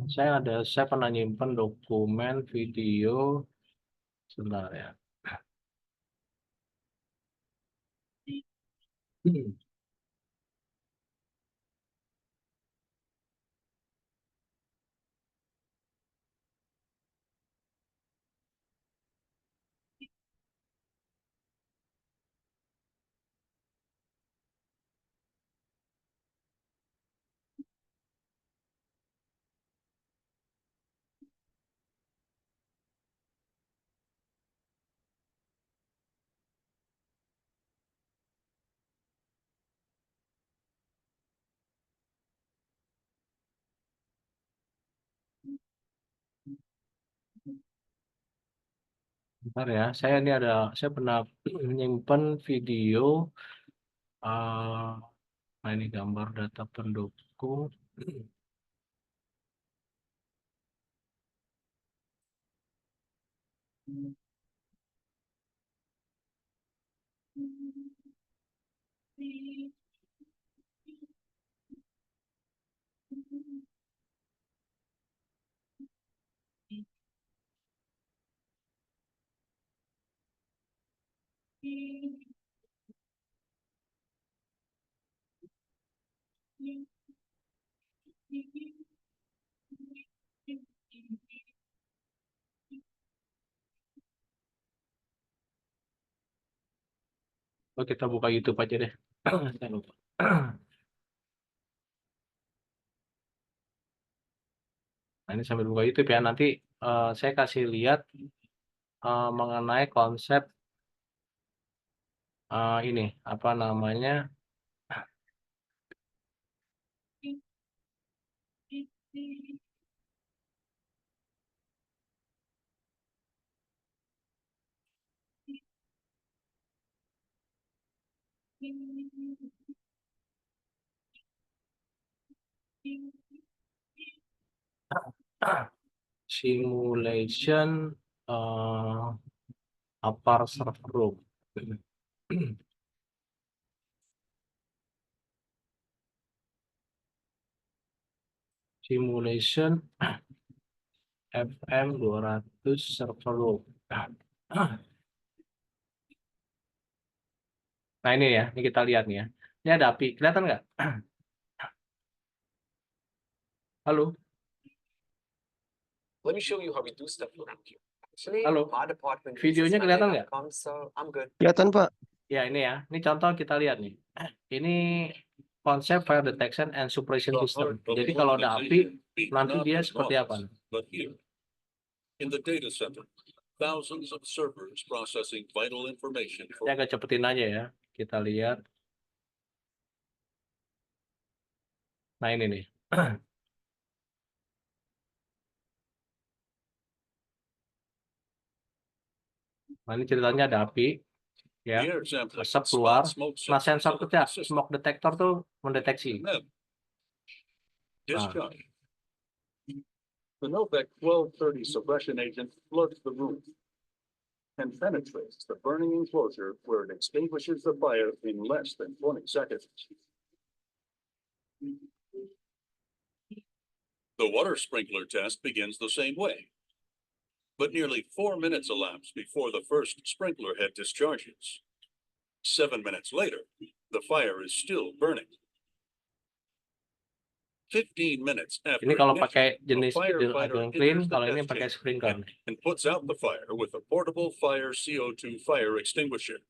Speaker 1: saya pernah nyimpen dokumen video, sebentar ya. Bentar ya, saya pernah nyimpen video, nah ini gambar data pendukung. Oh, kita buka YouTube aja deh. Saya lupa. Nah, ini sambil buka YouTube ya, nanti, saya kasih lihat, mengenai konsep, ini, apa namanya, simulation, APAR server room. Simulation FM 200 server room. Nah ini ya, ini kita lihat nih ya. Ini ada api, kelihatan nggak? Halo,
Speaker 6: Let me show you how we do stuff around here. Actually,
Speaker 1: halo.
Speaker 6: our department
Speaker 1: Videonya
Speaker 6: uses
Speaker 1: kelihatan
Speaker 6: Monday
Speaker 1: nggak?
Speaker 6: outcomes, so I'm good.
Speaker 5: Kelihatan, Pak.
Speaker 1: Ya ini ya, ini contoh kita lihat nih. Ini konsep fire detection and suppression
Speaker 7: The
Speaker 1: system.
Speaker 7: heart of
Speaker 1: Jadi
Speaker 7: an
Speaker 1: kalau ada api,
Speaker 7: organization beats
Speaker 1: nanti
Speaker 7: not
Speaker 1: dia
Speaker 7: in an
Speaker 1: seperti apa?
Speaker 7: office, but here, in the data center, thousands of servers processing vital information
Speaker 1: Ini
Speaker 7: for
Speaker 1: agak cepetin aja ya, kita lihat. Nah ini nih. Nah ini ceritanya ada api, ya,
Speaker 7: the air sampling,
Speaker 1: asap keluar.
Speaker 7: spot smoke
Speaker 1: Nah
Speaker 7: sensors
Speaker 1: sensor
Speaker 7: alert
Speaker 1: kita,
Speaker 7: the system.
Speaker 1: smoke detector tuh mendeteksi.
Speaker 7: Then,
Speaker 1: Nah,
Speaker 7: discharge. The Novec 1230 suppression agent floods the room and penetrates the burning enclosure where it extinguishes the fire in less than 20 seconds. The water sprinkler test begins the same way. But nearly 4 minutes elapse before the first sprinkler head discharges. 7 minutes later, the fire is still burning. 15 minutes after
Speaker 1: ini kalau
Speaker 7: ignition,
Speaker 1: pakai
Speaker 7: a
Speaker 1: jenis
Speaker 7: firefighter
Speaker 1: Adrenaline Clean,
Speaker 7: enters the
Speaker 1: kalau ini
Speaker 7: test
Speaker 1: pakai
Speaker 7: chamber
Speaker 1: sprinkler.
Speaker 7: and puts out the fire with a portable fire CO2 fire extinguisher.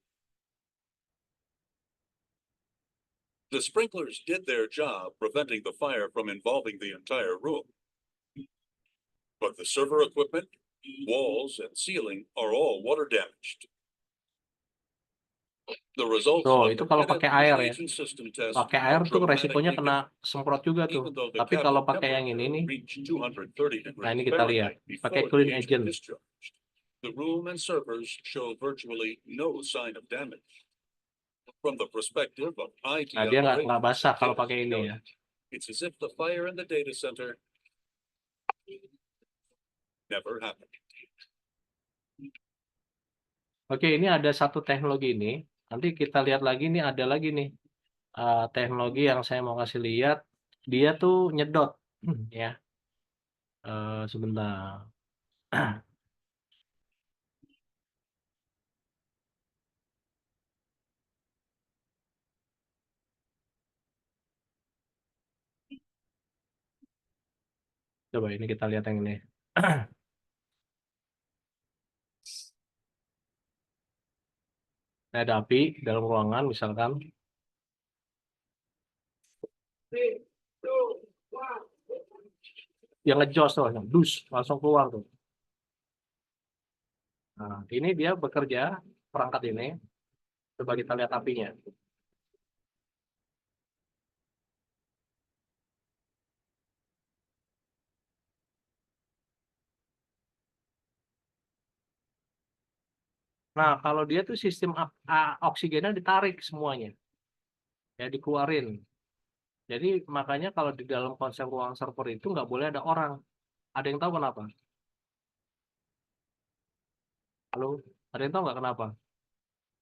Speaker 7: The sprinklers did their job preventing the fire from involving the entire room. But the server equipment, walls, and ceiling are all water damaged. The results
Speaker 1: Tuh,
Speaker 7: of
Speaker 1: itu
Speaker 7: the
Speaker 1: kalau
Speaker 7: Kenneth
Speaker 1: pakai air ya.
Speaker 7: Fusion System test
Speaker 1: Pakai
Speaker 7: are
Speaker 1: air tuh resikonya
Speaker 7: dramatically
Speaker 1: kena semprot juga tuh.
Speaker 7: even though the
Speaker 1: Tapi kalau
Speaker 7: cabinet
Speaker 1: pakai yang ini nih,
Speaker 7: temperature reached 230
Speaker 1: nah ini
Speaker 7: degrees
Speaker 1: kita lihat,
Speaker 7: Fahrenheit
Speaker 1: pakai
Speaker 7: before
Speaker 1: clean
Speaker 7: the
Speaker 1: agent.
Speaker 7: agent discharged. The room and servers show virtually no sign of damage. From the perspective of IT
Speaker 1: Nah dia nggak
Speaker 7: operations,
Speaker 1: basah kalau
Speaker 7: it is
Speaker 1: pakai ini ya.
Speaker 7: brilliant. It's as if the fire in the data center never happened.
Speaker 1: Oke, ini ada satu teknologi ini. Nanti kita lihat lagi nih, ada lagi nih teknologi yang saya mau kasih lihat. Dia tuh nyedot, ya. Sebentar. Coba ini kita lihat yang ini. Ada api dalam ruangan misalkan. Yang ngejos tuh, yang dus, langsung keluar tuh. Nah, ini dia bekerja, perangkat ini. Coba kita lihat apinya. Nah, kalau dia tuh sistem oksigennya ditarik semuanya. Ya, dikeluarin. Jadi makanya kalau di dalam konsep ruang server itu nggak boleh ada orang. Ada yang tahu kenapa? Halo, ada yang tahu nggak kenapa?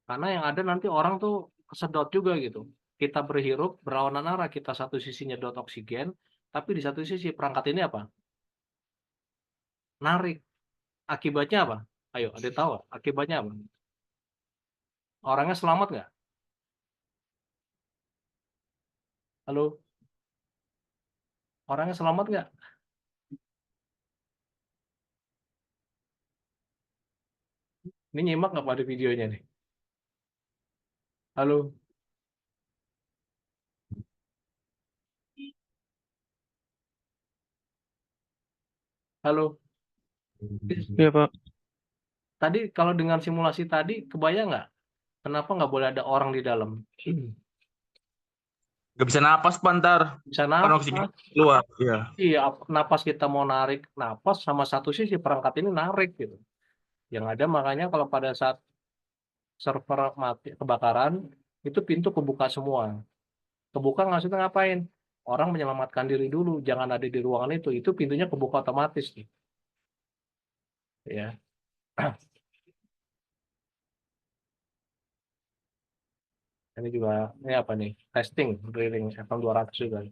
Speaker 1: Karena yang ada nanti orang tuh kesedot juga gitu. Kita berhirup, berlawanan arah. Kita satu sisi nyedot oksigen, tapi di satu sisi perangkat ini apa? Narik. Akibatnya apa? Ayo, ada yang tahu nggak? Akibatnya apa? Orangnya selamat nggak? Halo, orangnya selamat nggak? Ini nyimak nggak pada videonya nih? Halo, halo.
Speaker 5: Iya, Pak.
Speaker 1: Tadi kalau dengan simulasi tadi, kebayang nggak? Kenapa nggak boleh ada orang di dalam?
Speaker 8: Gak bisa napas pantar
Speaker 1: Bisa
Speaker 8: kan oksigen
Speaker 1: napas.
Speaker 8: keluar. Iya.
Speaker 1: Iya, napas kita mau narik napas sama satu sisi perangkat ini narik gitu. Yang ada makanya kalau pada saat server mati kebakaran, itu pintu kebuka semua. Kebuka maksudnya ngapain? Orang menyelamatkan diri dulu, jangan ada di ruangan itu. Itu pintunya kebuka otomatis nih. Ya. Ini juga ini apa nih? Testing, drilling FM 200 juga.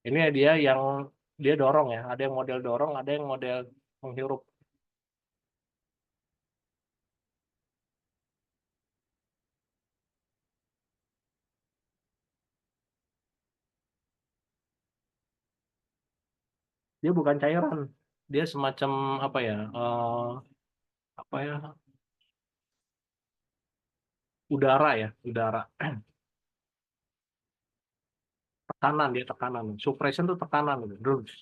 Speaker 1: Ini dia yang dia dorong ya, ada yang model dorong, ada yang model menghirup. Dia bukan cairan, dia semacam apa ya? Apa ya? Udara ya, udara. Tekanan, dia tekanan. Suppression tuh tekanan gitu. Terus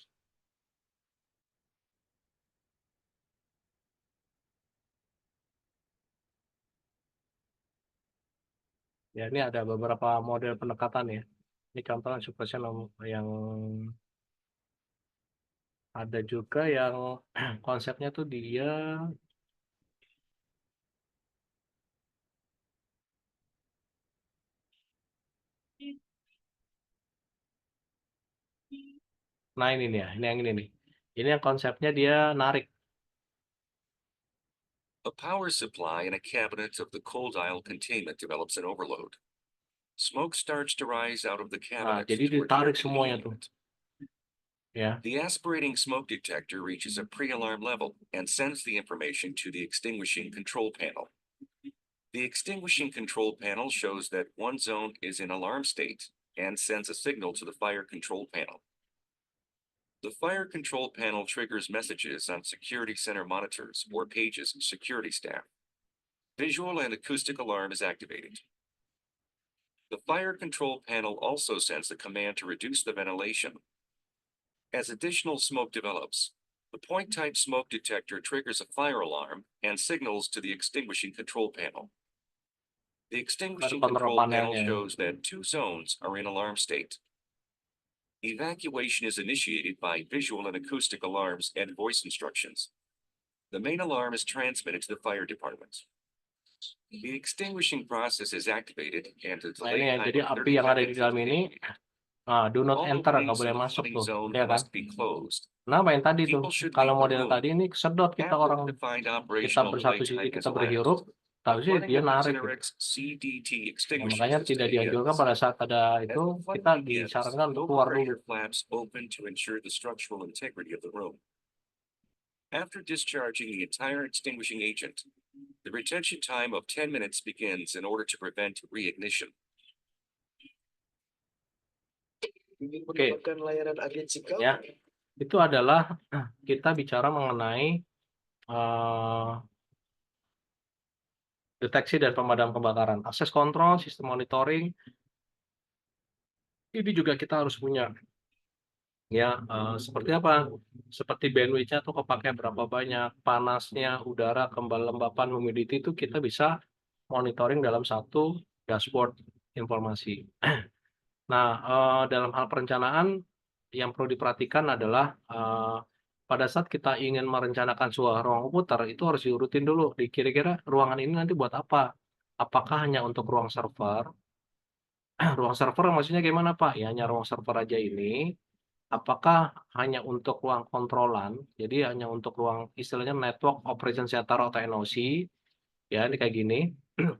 Speaker 1: ya ini ada beberapa model pendekatan ya. Ini contohnya suppression yang ada juga yang konsepnya tuh dia nah ini nih ya, ini yang ini nih. Ini yang konsepnya dia narik.
Speaker 9: A power supply in a cabinet of the cold aisle containment develops an overload. Smoke starts to rise out of the
Speaker 1: Nah,
Speaker 9: cabinet
Speaker 1: jadi
Speaker 9: toward the
Speaker 1: ditarik
Speaker 9: air
Speaker 1: semuanya tuh.
Speaker 9: containment.
Speaker 1: Ya.
Speaker 9: The aspirating smoke detector reaches a pre-alarm level and sends the information to the extinguishing control panel. The extinguishing control panel shows that one zone is in alarm state and sends a signal to the fire control panel. The fire control panel triggers messages on security center monitors or pages security staff. Visual and acoustic alarm is activated. The fire control panel also sends a command to reduce the ventilation. As additional smoke develops, the point-type smoke detector triggers a fire alarm and signals to the extinguishing control panel. The extinguishing
Speaker 1: Kontrol
Speaker 9: control panel
Speaker 1: panelnya.
Speaker 9: shows that 2 zones are in alarm state. Evacuation is initiated by visual and acoustic alarms and voice instructions. The main alarm is transmitted to the fire department. The extinguishing process is activated and a
Speaker 1: Nah ini
Speaker 9: delay
Speaker 1: ya,
Speaker 9: time
Speaker 1: jadi
Speaker 9: of
Speaker 1: api
Speaker 9: 30
Speaker 1: yang ada di
Speaker 9: seconds
Speaker 1: dalam
Speaker 9: is
Speaker 1: ini,
Speaker 9: indicated.
Speaker 1: do not
Speaker 9: All
Speaker 1: enter, nggak
Speaker 9: openings in
Speaker 1: boleh
Speaker 9: the
Speaker 1: masuk
Speaker 9: flooding
Speaker 1: tuh,
Speaker 9: zone
Speaker 1: ya kan?
Speaker 9: must be closed.
Speaker 1: Kenapa yang tadi tuh?
Speaker 9: People should
Speaker 1: Kalau
Speaker 9: leave the
Speaker 1: model
Speaker 9: room.
Speaker 1: tadi ini kesedot kita
Speaker 9: After
Speaker 1: orang,
Speaker 9: the defined
Speaker 1: kita
Speaker 9: operational delay
Speaker 1: bersatu sisi
Speaker 9: time has
Speaker 1: kita
Speaker 9: elapsed,
Speaker 1: berhirup,
Speaker 9: the
Speaker 1: tahu sih
Speaker 9: flooding
Speaker 1: dia
Speaker 9: of the
Speaker 1: narik gitu.
Speaker 9: Cinerex CDT
Speaker 1: Nah,
Speaker 9: extinguisher
Speaker 1: makanya
Speaker 9: system
Speaker 1: tidak dianjurkan
Speaker 9: begins.
Speaker 1: pada saat ada
Speaker 9: As
Speaker 1: itu
Speaker 9: the flooding
Speaker 1: kita
Speaker 9: begins,
Speaker 1: disarankan untuk keluar dulu.
Speaker 9: overpressure flaps open to ensure the structural integrity of the room. After discharging the entire extinguishing agent, the retention time of 10 minutes begins in order to prevent reignition.
Speaker 1: Oke.
Speaker 6: Menggunakan layanan agensi kau.
Speaker 1: Ya, itu adalah kita bicara mengenai deteksi dan pemadam kebakaran, akses kontrol, sistem monitoring. Ini juga kita harus punya. Ya, seperti apa? Seperti bandwidth-nya tuh kepakai berapa banyak, panasnya, udara, kelembapan, humidity itu kita bisa monitoring dalam satu dashboard informasi. Nah, dalam hal perencanaan yang perlu diperhatikan adalah pada saat kita ingin merencanakan sebuah ruang komputer itu harus diurutin dulu. Kira-kira ruangan ini nanti buat apa? Apakah hanya untuk ruang server? Ruang server maksudnya gimana Pak? Ya hanya ruang server aja ini. Apakah hanya untuk ruang kontrolan? Jadi hanya untuk ruang istilahnya network operation center atau NOC. Ya ini kayak gini,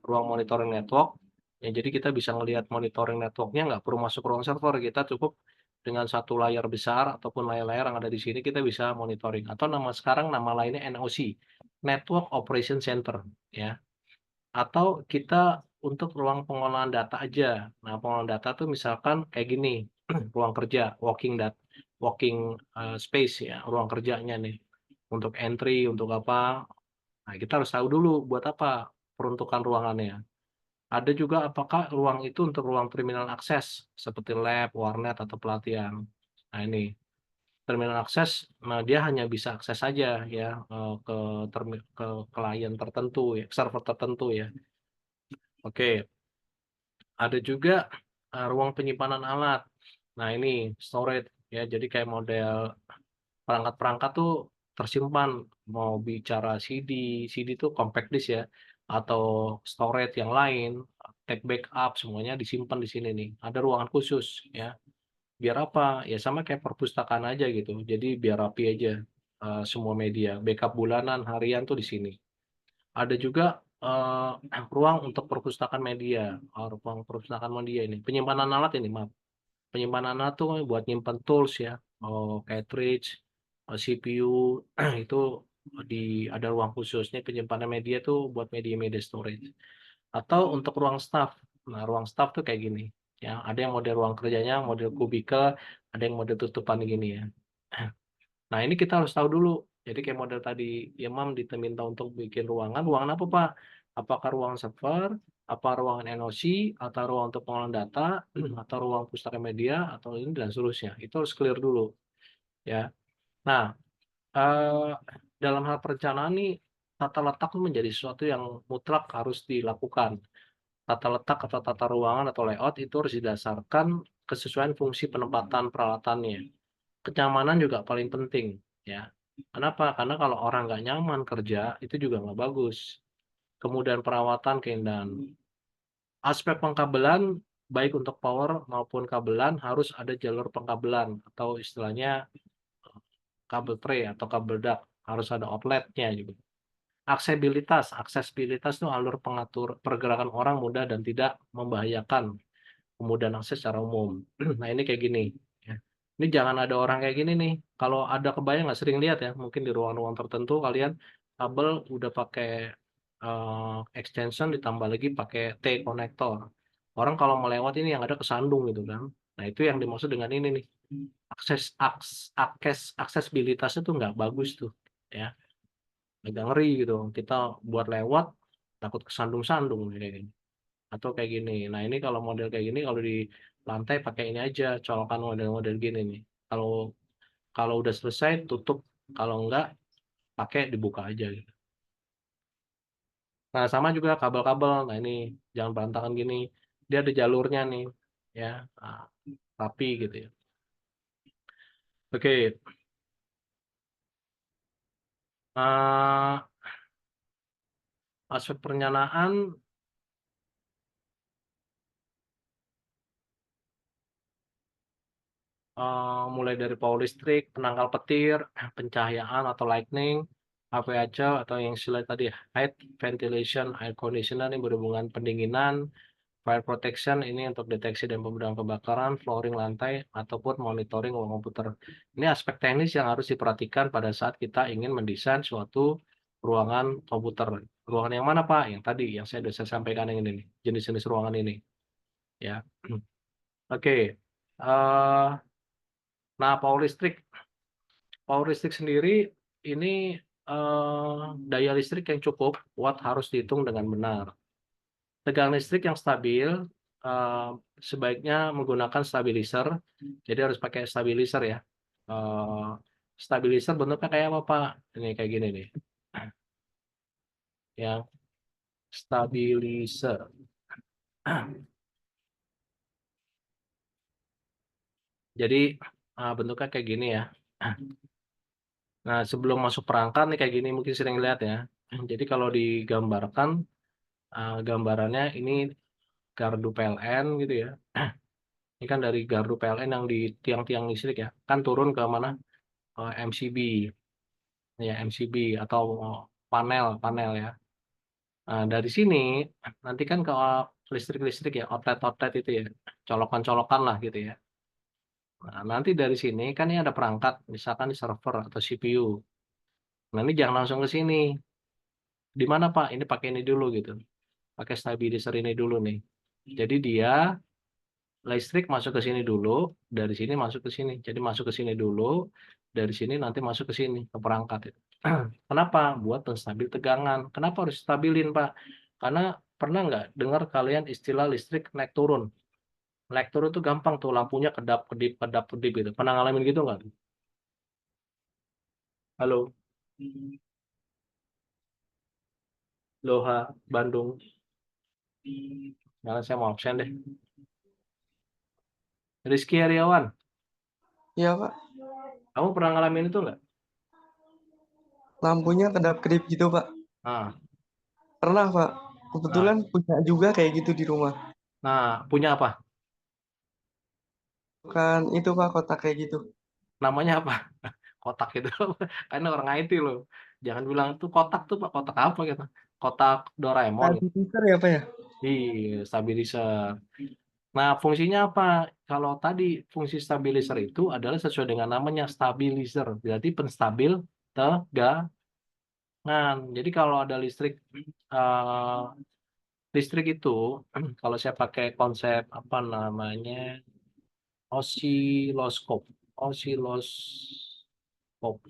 Speaker 1: ruang monitoring network. Ya jadi kita bisa ngelihat monitoring networknya nggak perlu masuk ruang server. Kita cukup dengan satu layar besar ataupun layar-layar yang ada di sini kita bisa monitoring. Atau sekarang nama lainnya NOC, Network Operation Center. Ya. Atau kita untuk ruang pengolahan data aja. Nah pengolahan data tuh misalkan kayak gini, ruang kerja, walking space ya, ruang kerjanya nih. Untuk entry, untuk apa. Nah kita harus tahu dulu buat apa peruntukan ruangannya. Ada juga apakah ruang itu untuk ruang terminal akses seperti lab, warnet, atau pelatihan. Nah ini terminal akses, nah dia hanya bisa akses saja ya ke klien tertentu ya, server tertentu ya. Oke, ada juga ruang penyimpanan alat. Nah ini storage ya, jadi kayak model perangkat-perangkat tuh tersimpan, mau bicara CD itu compact disk ya, atau storage yang lain, tape backup semuanya disimpan di sini nih. Ada ruangan khusus ya. Biar apa? Ya sama kayak perpustakaan aja gitu. Jadi biar rapi aja semua media, backup bulanan, harian tuh di sini. Ada juga ruang untuk perpustakaan media, ruang perpustakaan media ini, penyimpanan alat ini maaf. penyimpanan NAND tuh buat nyimpan tools ya, cartridge, CPU itu ada ruang khususnya penyimpanan media tuh buat media storage. Atau untuk ruang staff. Nah, ruang staff tuh kayak gini. Ya, ada yang model ruang kerjanya, model kubikel, ada yang model tutupan gini ya. Nah, ini kita harus tahu dulu. Jadi kayak model tadi Imam diminta untuk bikin ruangan. Ruangan apa, Pak? Apakah ruang server, apa ruangan NOC, atau ruang untuk pengolahan data, atau ruang pustaka media, atau ini dan seterusnya. Itu harus clear dulu. Ya. Nah, dalam hal perencanaan nih, tata letak itu menjadi sesuatu yang mutlak harus dilakukan. Tata letak atau tata ruangan atau layout itu harus didasarkan kesesuaian fungsi penempatan peralatannya. Kenyamanan juga paling penting, ya. Kenapa? Karena kalau orang nggak nyaman kerja, itu juga nggak bagus. Kemudian perawatan, keindahan. Aspek pengkabelan, baik untuk power maupun kabelan, harus ada jalur pengkabelan, atau istilahnya kabel tray atau kabel duct, harus ada outletnya juga. Aksesibilitas itu alur pengatur pergerakan orang mudah dan tidak membahayakan, kemudahan akses secara umum. Nah, ini kayak gini, ya. Ini jangan ada orang kayak gini nih, kalau ada kebayang nggak sering lihat ya, mungkin di ruang-ruang tertentu kalian kabel udah pakai, extension ditambah lagi pakai T konektor. Orang kalau melewat ini yang ada kesandung gitu kan. Nah, itu yang dimaksud dengan ini nih, aksesibilitasnya tuh nggak bagus tuh, ya. Agak ngeri gitu, kita buat lewat takut kesandung-sandung kayak gini. Atau kayak gini. Nah, ini kalau model kayak gini kalau di lantai pakai ini aja, colokan model-model gini nih. Kalau kalau udah selesai tutup, kalau enggak pakai dibuka aja gitu. Nah, sama juga kabel-kabel. Nah, ini jangan berantakan gini. Dia ada jalurnya nih, ya. Nah, rapi gitu ya. Oke. Aspek perencanaan mulai dari power listrik, penangkal petir, pencahayaan atau lightning, HVAC atau yang istilah tadi height, ventilation, air conditioner ini berhubungan pendinginan, fire protection ini untuk deteksi dan pemberitahuan kebakaran, flooring lantai ataupun monitoring ruang komputer. Ini aspek teknis yang harus diperhatikan pada saat kita ingin mendesain suatu ruangan komputer. Ruangan yang mana, Pak? Yang tadi yang saya sudah sampaikan yang ini nih, jenis-jenis ruangan ini. Ya. Oke. Nah, power listrik sendiri ini daya listrik yang cukup watt harus dihitung dengan benar. Tegangan listrik yang stabil sebaiknya menggunakan stabilizer. Jadi harus pakai stabilizer ya. Stabilizer bentuknya kayak apa, Pak? Ini kayak gini nih. Yang stabilizer. Jadi bentuknya kayak gini ya. Nah, sebelum masuk perangkat nih kayak gini mungkin sering lihat ya. Jadi kalau digambarkan gambarannya ini gardu PLN gitu ya. Ini kan dari gardu PLN yang di tiang-tiang listrik ya. Kan turun ke mana? MCB. Ya, MCB atau panel ya. Nah, dari sini nanti kan ke listrik ya, outlet itu ya. Colokan-colokan lah gitu ya. Nah, nanti dari sini kan ini ada perangkat, misalkan di server atau CPU. Nah, ini jangan langsung ke sini. Di mana, Pak? Ini pakai ini dulu gitu. Pakai stabilizer ini dulu nih. Jadi dia listrik masuk ke sini dulu, dari sini masuk ke sini. Jadi masuk ke sini dulu, dari sini nanti masuk ke sini, ke perangkat. Kenapa? Buat penstabil tegangan. Kenapa harus stabilin, Pak? Karena pernah nggak dengar kalian istilah listrik naik turun? Naik turun tuh gampang tuh, lampunya kedap-kedip gitu. Pernah ngalamin gitu nggak? Halo? Loha, Bandung. Jangan saya mau absen deh. Rizky Heriawan,
Speaker 5: Iya, Pak.
Speaker 1: kamu pernah ngalamin itu nggak?
Speaker 5: Lampunya kedap-kedip gitu, Pak.
Speaker 1: Nah,
Speaker 5: Pernah, Pak. Kebetulan punya juga kayak gitu di rumah.
Speaker 1: punya apa?
Speaker 5: Bukan itu, Pak, kotak kayak gitu.
Speaker 1: Namanya apa? Kotak itu. Karena orang IT loh. Jangan bilang tuh kotak tuh Pak, kotak apa gitu. Kotak Doraemon.
Speaker 5: Stabilizer ya, Pak ya?
Speaker 1: Iya, stabilizer. Nah, fungsinya apa? Kalau tadi fungsi stabilizer itu adalah sesuai dengan namanya stabilizer, berarti penstabil tegangan. Jadi kalau ada listrik itu kalau saya pakai konsep apa namanya osiloskop, osiloskop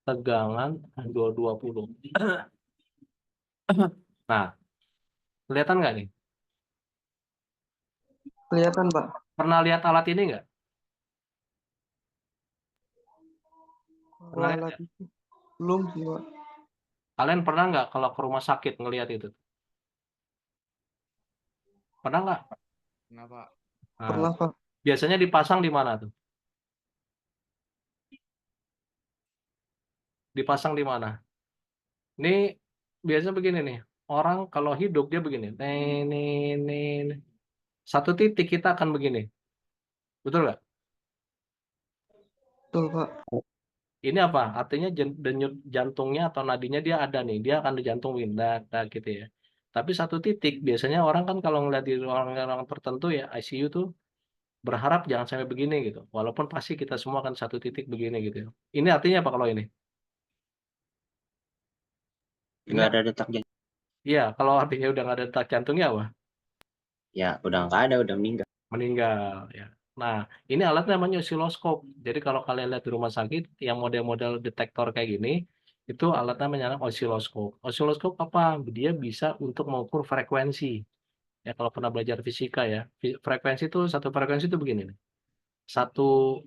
Speaker 1: tegangan 220. Nah, kelihatan nggak nih?
Speaker 5: Kelihatan, Pak.
Speaker 1: Pernah lihat alat ini nggak?
Speaker 5: Kalau
Speaker 1: Pernah lihat
Speaker 5: alat
Speaker 1: nggak?
Speaker 5: itu belum sih, Pak.
Speaker 1: Kalian pernah nggak kalau ke rumah sakit ngelihat itu? Pernah nggak?
Speaker 8: Kenapa?
Speaker 1: Nah,
Speaker 5: Pernah, Pak.
Speaker 1: biasanya dipasang di mana tuh? Dipasang di mana? Ini biasanya begini nih. Orang kalau hidup dia begini. Nih. Satu titik kita akan begini. Betul nggak?
Speaker 5: Betul, Pak.
Speaker 1: Ini apa? Artinya denyut jantungnya atau nadinya dia ada nih. Dia akan dijantungin. Dak, gitu ya. Tapi satu titik, biasanya orang kan kalau ngeliat di orang-orang tertentu ya, ICU tuh berharap jangan sampai begini gitu. Walaupun pasti kita semua akan satu titik begini gitu ya. Ini artinya apa kalau ini? Ini
Speaker 3: Nggak ada detak jantung.
Speaker 1: iya, kalau artinya udah nggak ada detak jantungnya apa?
Speaker 3: Ya, udah nggak ada, udah meninggal.
Speaker 1: Meninggal ya. Nah, ini alat namanya osiloskop. Jadi kalau kalian lihat di rumah sakit yang model-model detektor kayak gini, itu alat namanya osiloskop. Osiloskop apa? Dia bisa untuk mengukur frekuensi. Ya kalau pernah belajar fisika ya, frekuensi itu satu frekuensi itu begini nih. Satu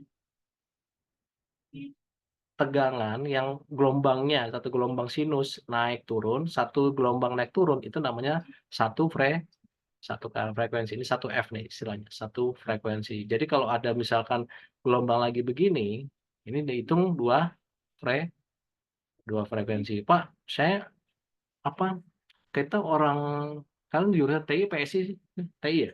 Speaker 1: tegangan yang gelombangnya, satu gelombang sinus naik turun, satu gelombang naik turun itu namanya satu frekuensi. Ini satu F nih istilahnya, satu frekuensi. Jadi kalau ada misalkan gelombang lagi begini, ini dihitung dua frekuensi. Pak, saya apa? Kita orang kalian di jurusan TI PSI sih? TI ya?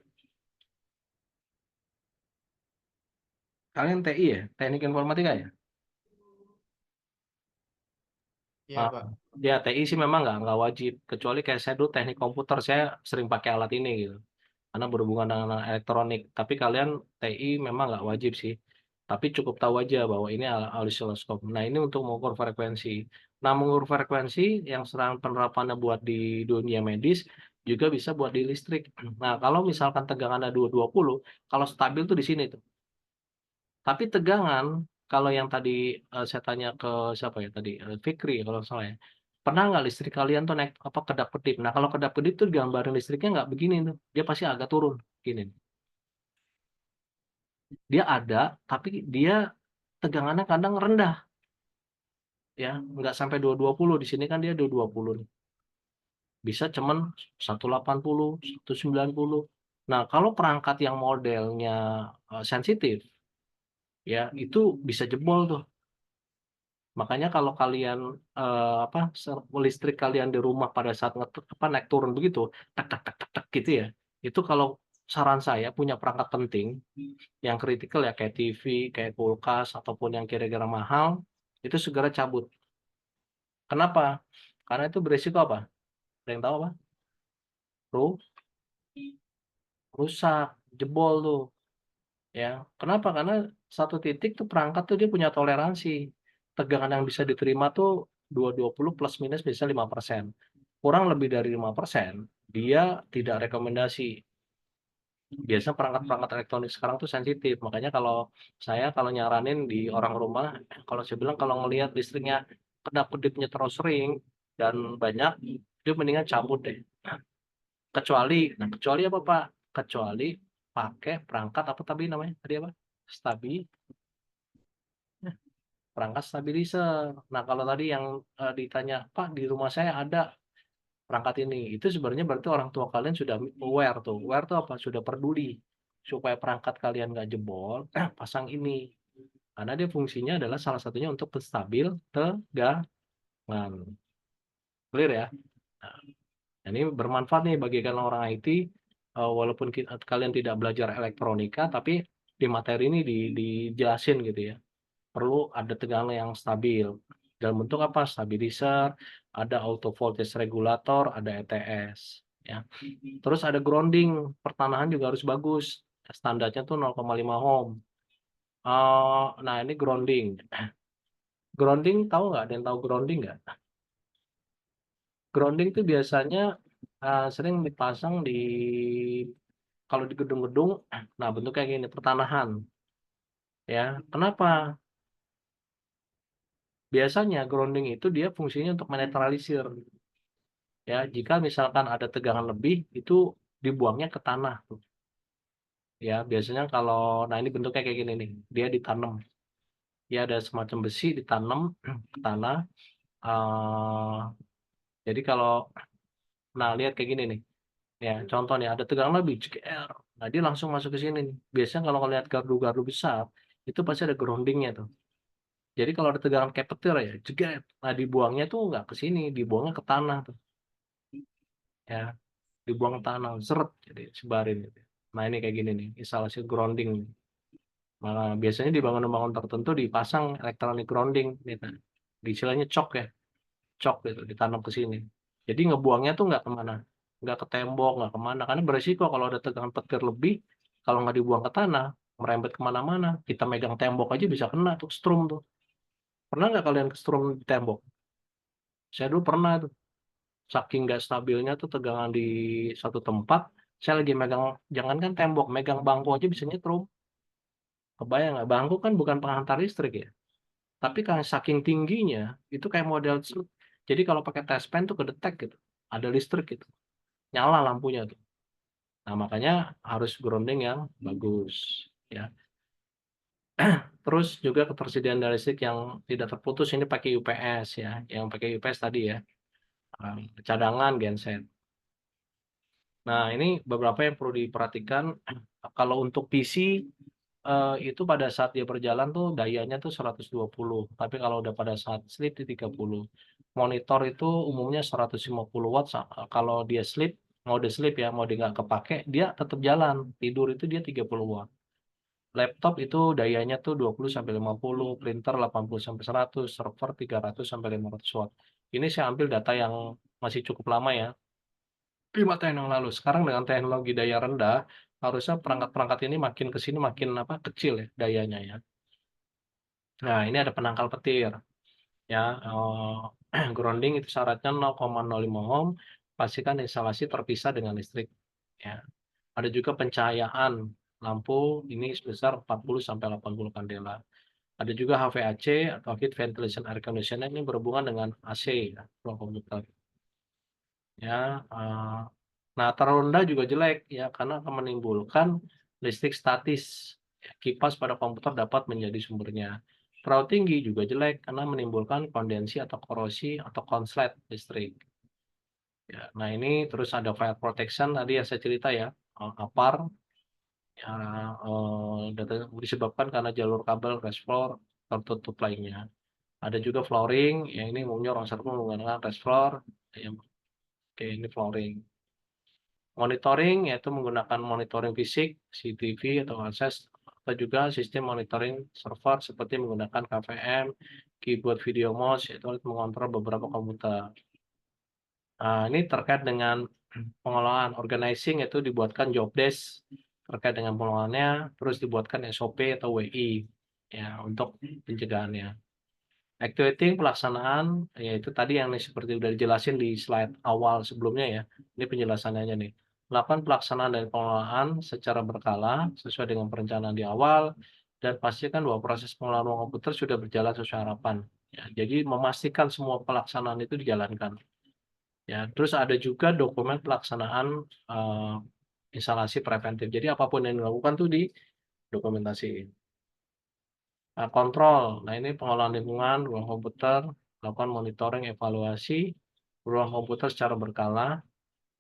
Speaker 1: Kalian TI ya? Teknik Informatika ya?
Speaker 8: Iya,
Speaker 1: Ah,
Speaker 8: Pak.
Speaker 1: ya TI sih memang nggak wajib. Kecuali kayak saya dulu teknik komputer, saya sering pakai alat ini gitu. Karena berhubungan dengan elektronik. Tapi kalian TI memang nggak wajib sih. Tapi cukup tahu aja bahwa ini oscilloscope. Nah, ini untuk mengukur frekuensi. Nah, mengukur frekuensi yang serang penerapannya buat di dunia medis juga bisa buat di listrik. Nah, kalau misalkan tegangannya 220, kalau stabil tuh di sini tuh. Tapi tegangan kalau yang tadi saya tanya ke siapa ya tadi, Fikri kalau nggak salah ya. Pernah nggak listrik kalian tuh naik apa kedap-kedip? Nah, kalau kedap-kedip tuh gambaran listriknya nggak begini tuh. Dia pasti agak turun gini. Dia ada, tapi dia tegangannya kadang rendah ya, nggak sampai 220. Di sini kan dia 220 nih. Bisa cuman 180, 190. Nah, kalau perangkat yang modelnya sensitif ya itu bisa jebol tuh. Makanya kalau kalian listrik kalian di rumah pada saat naik turun begitu, tak tak tak tak tak gitu ya. Itu kalau saran saya punya perangkat penting yang kritikal ya kayak TV, kayak kulkas ataupun yang kira-kira mahal, itu segera cabut. Kenapa? Karena itu beresiko apa? Ada yang tahu apa? Rusak, jebol tuh. Ya, kenapa? Karena satu titik tuh perangkat tuh dia punya toleransi. Tegangan yang bisa diterima tuh 220 plus minus bisa 5%. Kurang lebih dari 5%, dia tidak rekomendasi. Biasanya perangkat-perangkat elektronik sekarang tuh sensitif. Makanya kalau nyaranin di orang rumah, kalau saya bilang kalau ngelihat listriknya kedap-kedipnya terus sering dan banyak, dia mendingan cabut deh. Kecuali apa Pak? Kecuali pakai perangkat apa tadi namanya? Tadi apa? Perangkat stabilizer. Nah, kalau tadi yang ditanya, Pak, di rumah saya ada perangkat ini. Itu sebenarnya berarti orang tua kalian sudah aware tuh. Aware tuh apa? Sudah peduli. Supaya perangkat kalian nggak jebol, pasang ini. Karena dia fungsinya adalah salah satunya untuk penstabil tegangan. Clear ya? Nah, ini bermanfaat nih bagi kalian orang IT. Walaupun kalian tidak belajar elektronika, tapi di materi ini dijelasin gitu ya. Perlu ada tegangan yang stabil. Dalam bentuk apa? Stabilizer, ada auto voltage regulator, ada ETS. ya. Terus ada grounding, pertanahan juga harus bagus. Standarnya tuh 0,5 ohm. Nah ini grounding. Grounding tahu nggak? Ada yang tahu grounding nggak? Grounding itu biasanya sering dipasang di kalau di gedung-gedung. Nah bentuknya kayak gini, pertanahan. Ya, kenapa? Biasanya grounding itu dia fungsinya untuk menetralisir. Ya, jika misalkan ada tegangan lebih, itu dibuangnya ke tanah. Ya, biasanya kalau, nah ini bentuknya kayak gini nih, dia ditanam. Ya, ada semacam besi ditanam ke tanah. Jadi kalau, nah lihat kayak gini nih. Ya, contoh nih, ada tegangan lebih, ceker. Nah, dia langsung masuk ke sini nih. Biasanya kalau lihat gardu-gardu besar, itu pasti ada groundingnya tuh. Jadi kalau ada tegangan kayak petir ya, jeget. Nah, dibuangnya tuh nggak ke sini, dibuangnya ke tanah tuh. Ya, dibuang ke tanah, seret, jadi sebarin gitu. Nah, ini kayak gini nih, instalasi grounding. Nah, biasanya di bangunan-bangunan tertentu dipasang elektronik grounding gitu. Istilahnya cok ya, cok gitu, ditanam ke sini. Jadi ngebuangnya tuh nggak kemana, nggak ke tembok, nggak kemana, karena beresiko kalau ada tegangan petir lebih, kalau nggak dibuang ke tanah, merembet kemana-mana. Kita megang tembok aja bisa kena tuh, strum tuh. Pernah nggak kalian ke strum di tembok? Saya dulu pernah tuh. Saking nggak stabilnya tuh tegangan di satu tempat, saya lagi megang, jangankan tembok, megang bangku aja bisa nyetrum. Kebayang nggak? Bangku kan bukan penghantar listrik ya. Tapi karena saking tingginya, itu kayak model jadi kalau pakai test pen tuh kedetek gitu. Ada listrik gitu. Nyala lampunya tuh. Nah, makanya harus grounding yang bagus ya. Terus juga ketersediaan listrik yang tidak terputus ini pakai UPS ya. Yang pakai UPS tadi ya. Cadangan genset. Nah, ini beberapa yang perlu diperhatikan. Kalau untuk PC itu pada saat dia berjalan tuh dayanya tuh 120, tapi kalau udah pada saat sleep di 30. Monitor itu umumnya 150 watt, kalau dia sleep, mode sleep ya, mode nggak kepake, dia tetap jalan, tidur itu dia 30 watt. Laptop itu dayanya tuh 20 sampai 50, printer 80 sampai 100, server 300 sampai 500 watt. Ini saya ambil data yang masih cukup lama ya, 5 tahun yang lalu. Sekarang dengan teknologi daya rendah, harusnya perangkat-perangkat ini makin ke sini makin kecil ya dayanya ya. Nah, ini ada penangkal petir ya. Grounding itu syaratnya 0,05 ohm. Pastikan instalasi terpisah dengan listrik ya. Ada juga pencahayaan lampu ini sebesar 40 sampai 80 kandela. Ada juga HVAC atau heat ventilation air conditioner, ini berhubungan dengan AC ya, ruang komputer. Ya, nah terlalu rendah juga jelek ya karena akan menimbulkan listrik statis. Ya, kipas pada komputer dapat menjadi sumbernya. Terlalu tinggi juga jelek karena menimbulkan kondensi atau korosi atau konslet listrik. Ya, nah ini terus ada fire protection tadi yang saya cerita ya, APAR ya, disebabkan karena jalur kabel reservoir tertutup lainnya. Ada juga flooring, ya ini umumnya orang server menggunakan reservoir, yang oke ini flooring. Monitoring yaitu menggunakan monitoring fisik, CCTV atau akses, atau juga sistem monitoring server seperti menggunakan KVM, keyboard video mouse, yaitu untuk mengontrol beberapa komputer. Nah, ini terkait dengan pengelolaan organizing, yaitu dibuatkan job desk terkait dengan pengelolaannya, terus dibuatkan SOP atau WI ya untuk pencegahannya. Activating pelaksanaan, yaitu tadi yang seperti sudah dijelasin di slide awal sebelumnya ya. Ini penjelasannya nih. Melakukan pelaksanaan dan pengelolaan secara berkala sesuai dengan perencanaan di awal dan pastikan bahwa proses pengelolaan ruang komputer sudah berjalan sesuai harapan. Ya, jadi memastikan semua pelaksanaan itu dijalankan. Ya, terus ada juga dokumen pelaksanaan instalasi preventif. Jadi apapun yang dilakukan tuh didokumentasiin. Nah, kontrol. Nah, ini pengelolaan lingkungan, ruang komputer, melakukan monitoring, evaluasi ruang komputer secara berkala,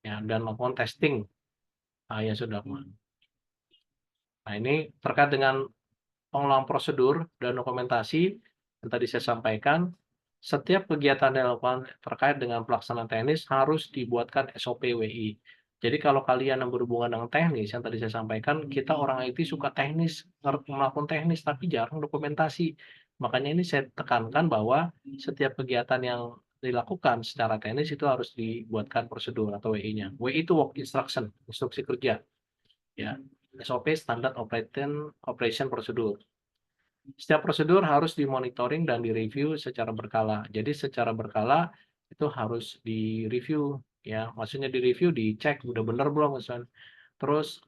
Speaker 1: ya, dan melakukan testing yang sudah dilakukan. Nah, ini terkait dengan pengelolaan prosedur dan dokumentasi yang tadi saya sampaikan. Setiap kegiatan yang dilakukan terkait dengan pelaksanaan teknis harus dibuatkan SOP WI. Jadi kalau kalian yang berhubungan dengan teknis, yang tadi saya sampaikan, kita orang IT suka teknis, melakukan teknis, tapi jarang dokumentasi. Makanya ini saya tekankan bahwa setiap kegiatan yang dilakukan secara teknis itu harus dibuatkan prosedur atau WI-nya. WI itu work instruction, instruksi kerja. Ya, SOP Standard Operation Procedure. Setiap prosedur harus dimonitoring dan direview secara berkala. Jadi secara berkala itu harus direview ya, maksudnya direview, dicek udah benar belum misalnya. Terus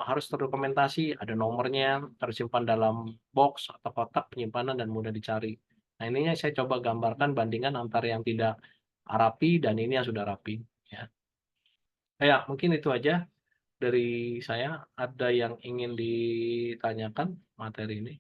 Speaker 1: harus terdokumentasi, ada nomornya, tersimpan dalam box atau kotak penyimpanan dan mudah dicari. Nah, ininya saya coba gambarkan bandingan antara yang tidak rapi dan ini yang sudah rapi ya. Ya, mungkin itu aja dari saya. Ada yang ingin ditanyakan materi ini?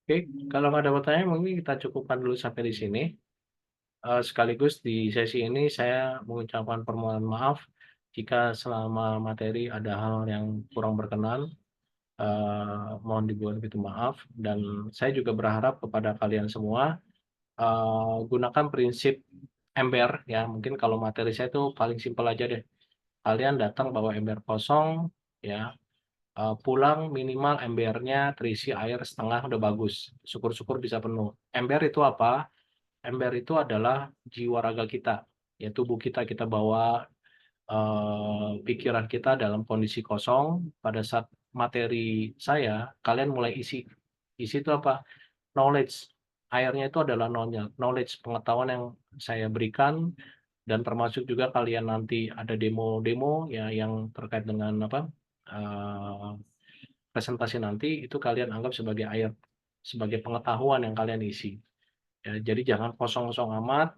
Speaker 1: Oke, kalau nggak ada pertanyaan mungkin kita cukupkan dulu sampai di sini. Sekaligus di sesi ini saya mengucapkan permohonan maaf jika selama materi ada hal yang kurang berkenan. Mohon dibuat begitu maaf, dan saya juga berharap kepada kalian semua gunakan prinsip ember ya. Mungkin kalau materi saya itu paling simpel aja deh. Kalian datang bawa ember kosong ya. Pulang minimal embernya terisi air setengah udah bagus. Syukur-syukur bisa penuh. Ember itu apa? Ember itu adalah jiwa raga kita, ya tubuh kita bawa pikiran kita dalam kondisi kosong. Pada saat materi saya, kalian mulai isi. Isi itu apa? Knowledge. Airnya itu adalah knowledge, pengetahuan yang saya berikan, dan termasuk juga kalian nanti ada demo-demo ya yang terkait dengan apa? Presentasi nanti itu kalian anggap sebagai air, sebagai pengetahuan yang kalian isi. Ya, jadi jangan kosong-kosong amat.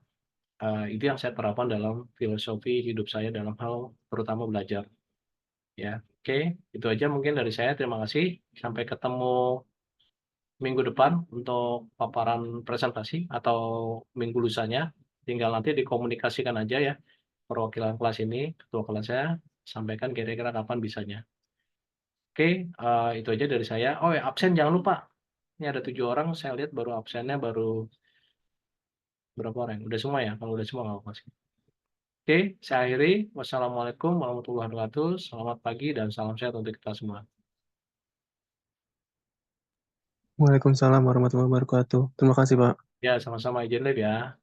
Speaker 1: Itu yang saya terapkan dalam filosofi hidup saya dalam hal terutama belajar. Ya, oke, itu aja mungkin dari saya. Terima kasih. Sampai ketemu minggu depan untuk paparan presentasi atau minggu lusanya. Tinggal nanti dikomunikasikan aja ya perwakilan kelas ini, ketua kelas saya, sampaikan kira-kira kapan bisanya. Oke, itu aja dari saya. Oh ya, absen jangan lupa. Ini ada 7 orang, saya lihat baru absennya baru berapa orang? Udah semua ya? Kalau udah semua nggak apa-apa sih. Oke, saya akhiri. Wassalamualaikum warahmatullahi wabarakatuh. Selamat pagi dan salam sehat untuk kita semua.
Speaker 5: Waalaikumsalam warahmatullahi wabarakatuh. Terima kasih, Pak.
Speaker 1: Ya, sama-sama izin live ya.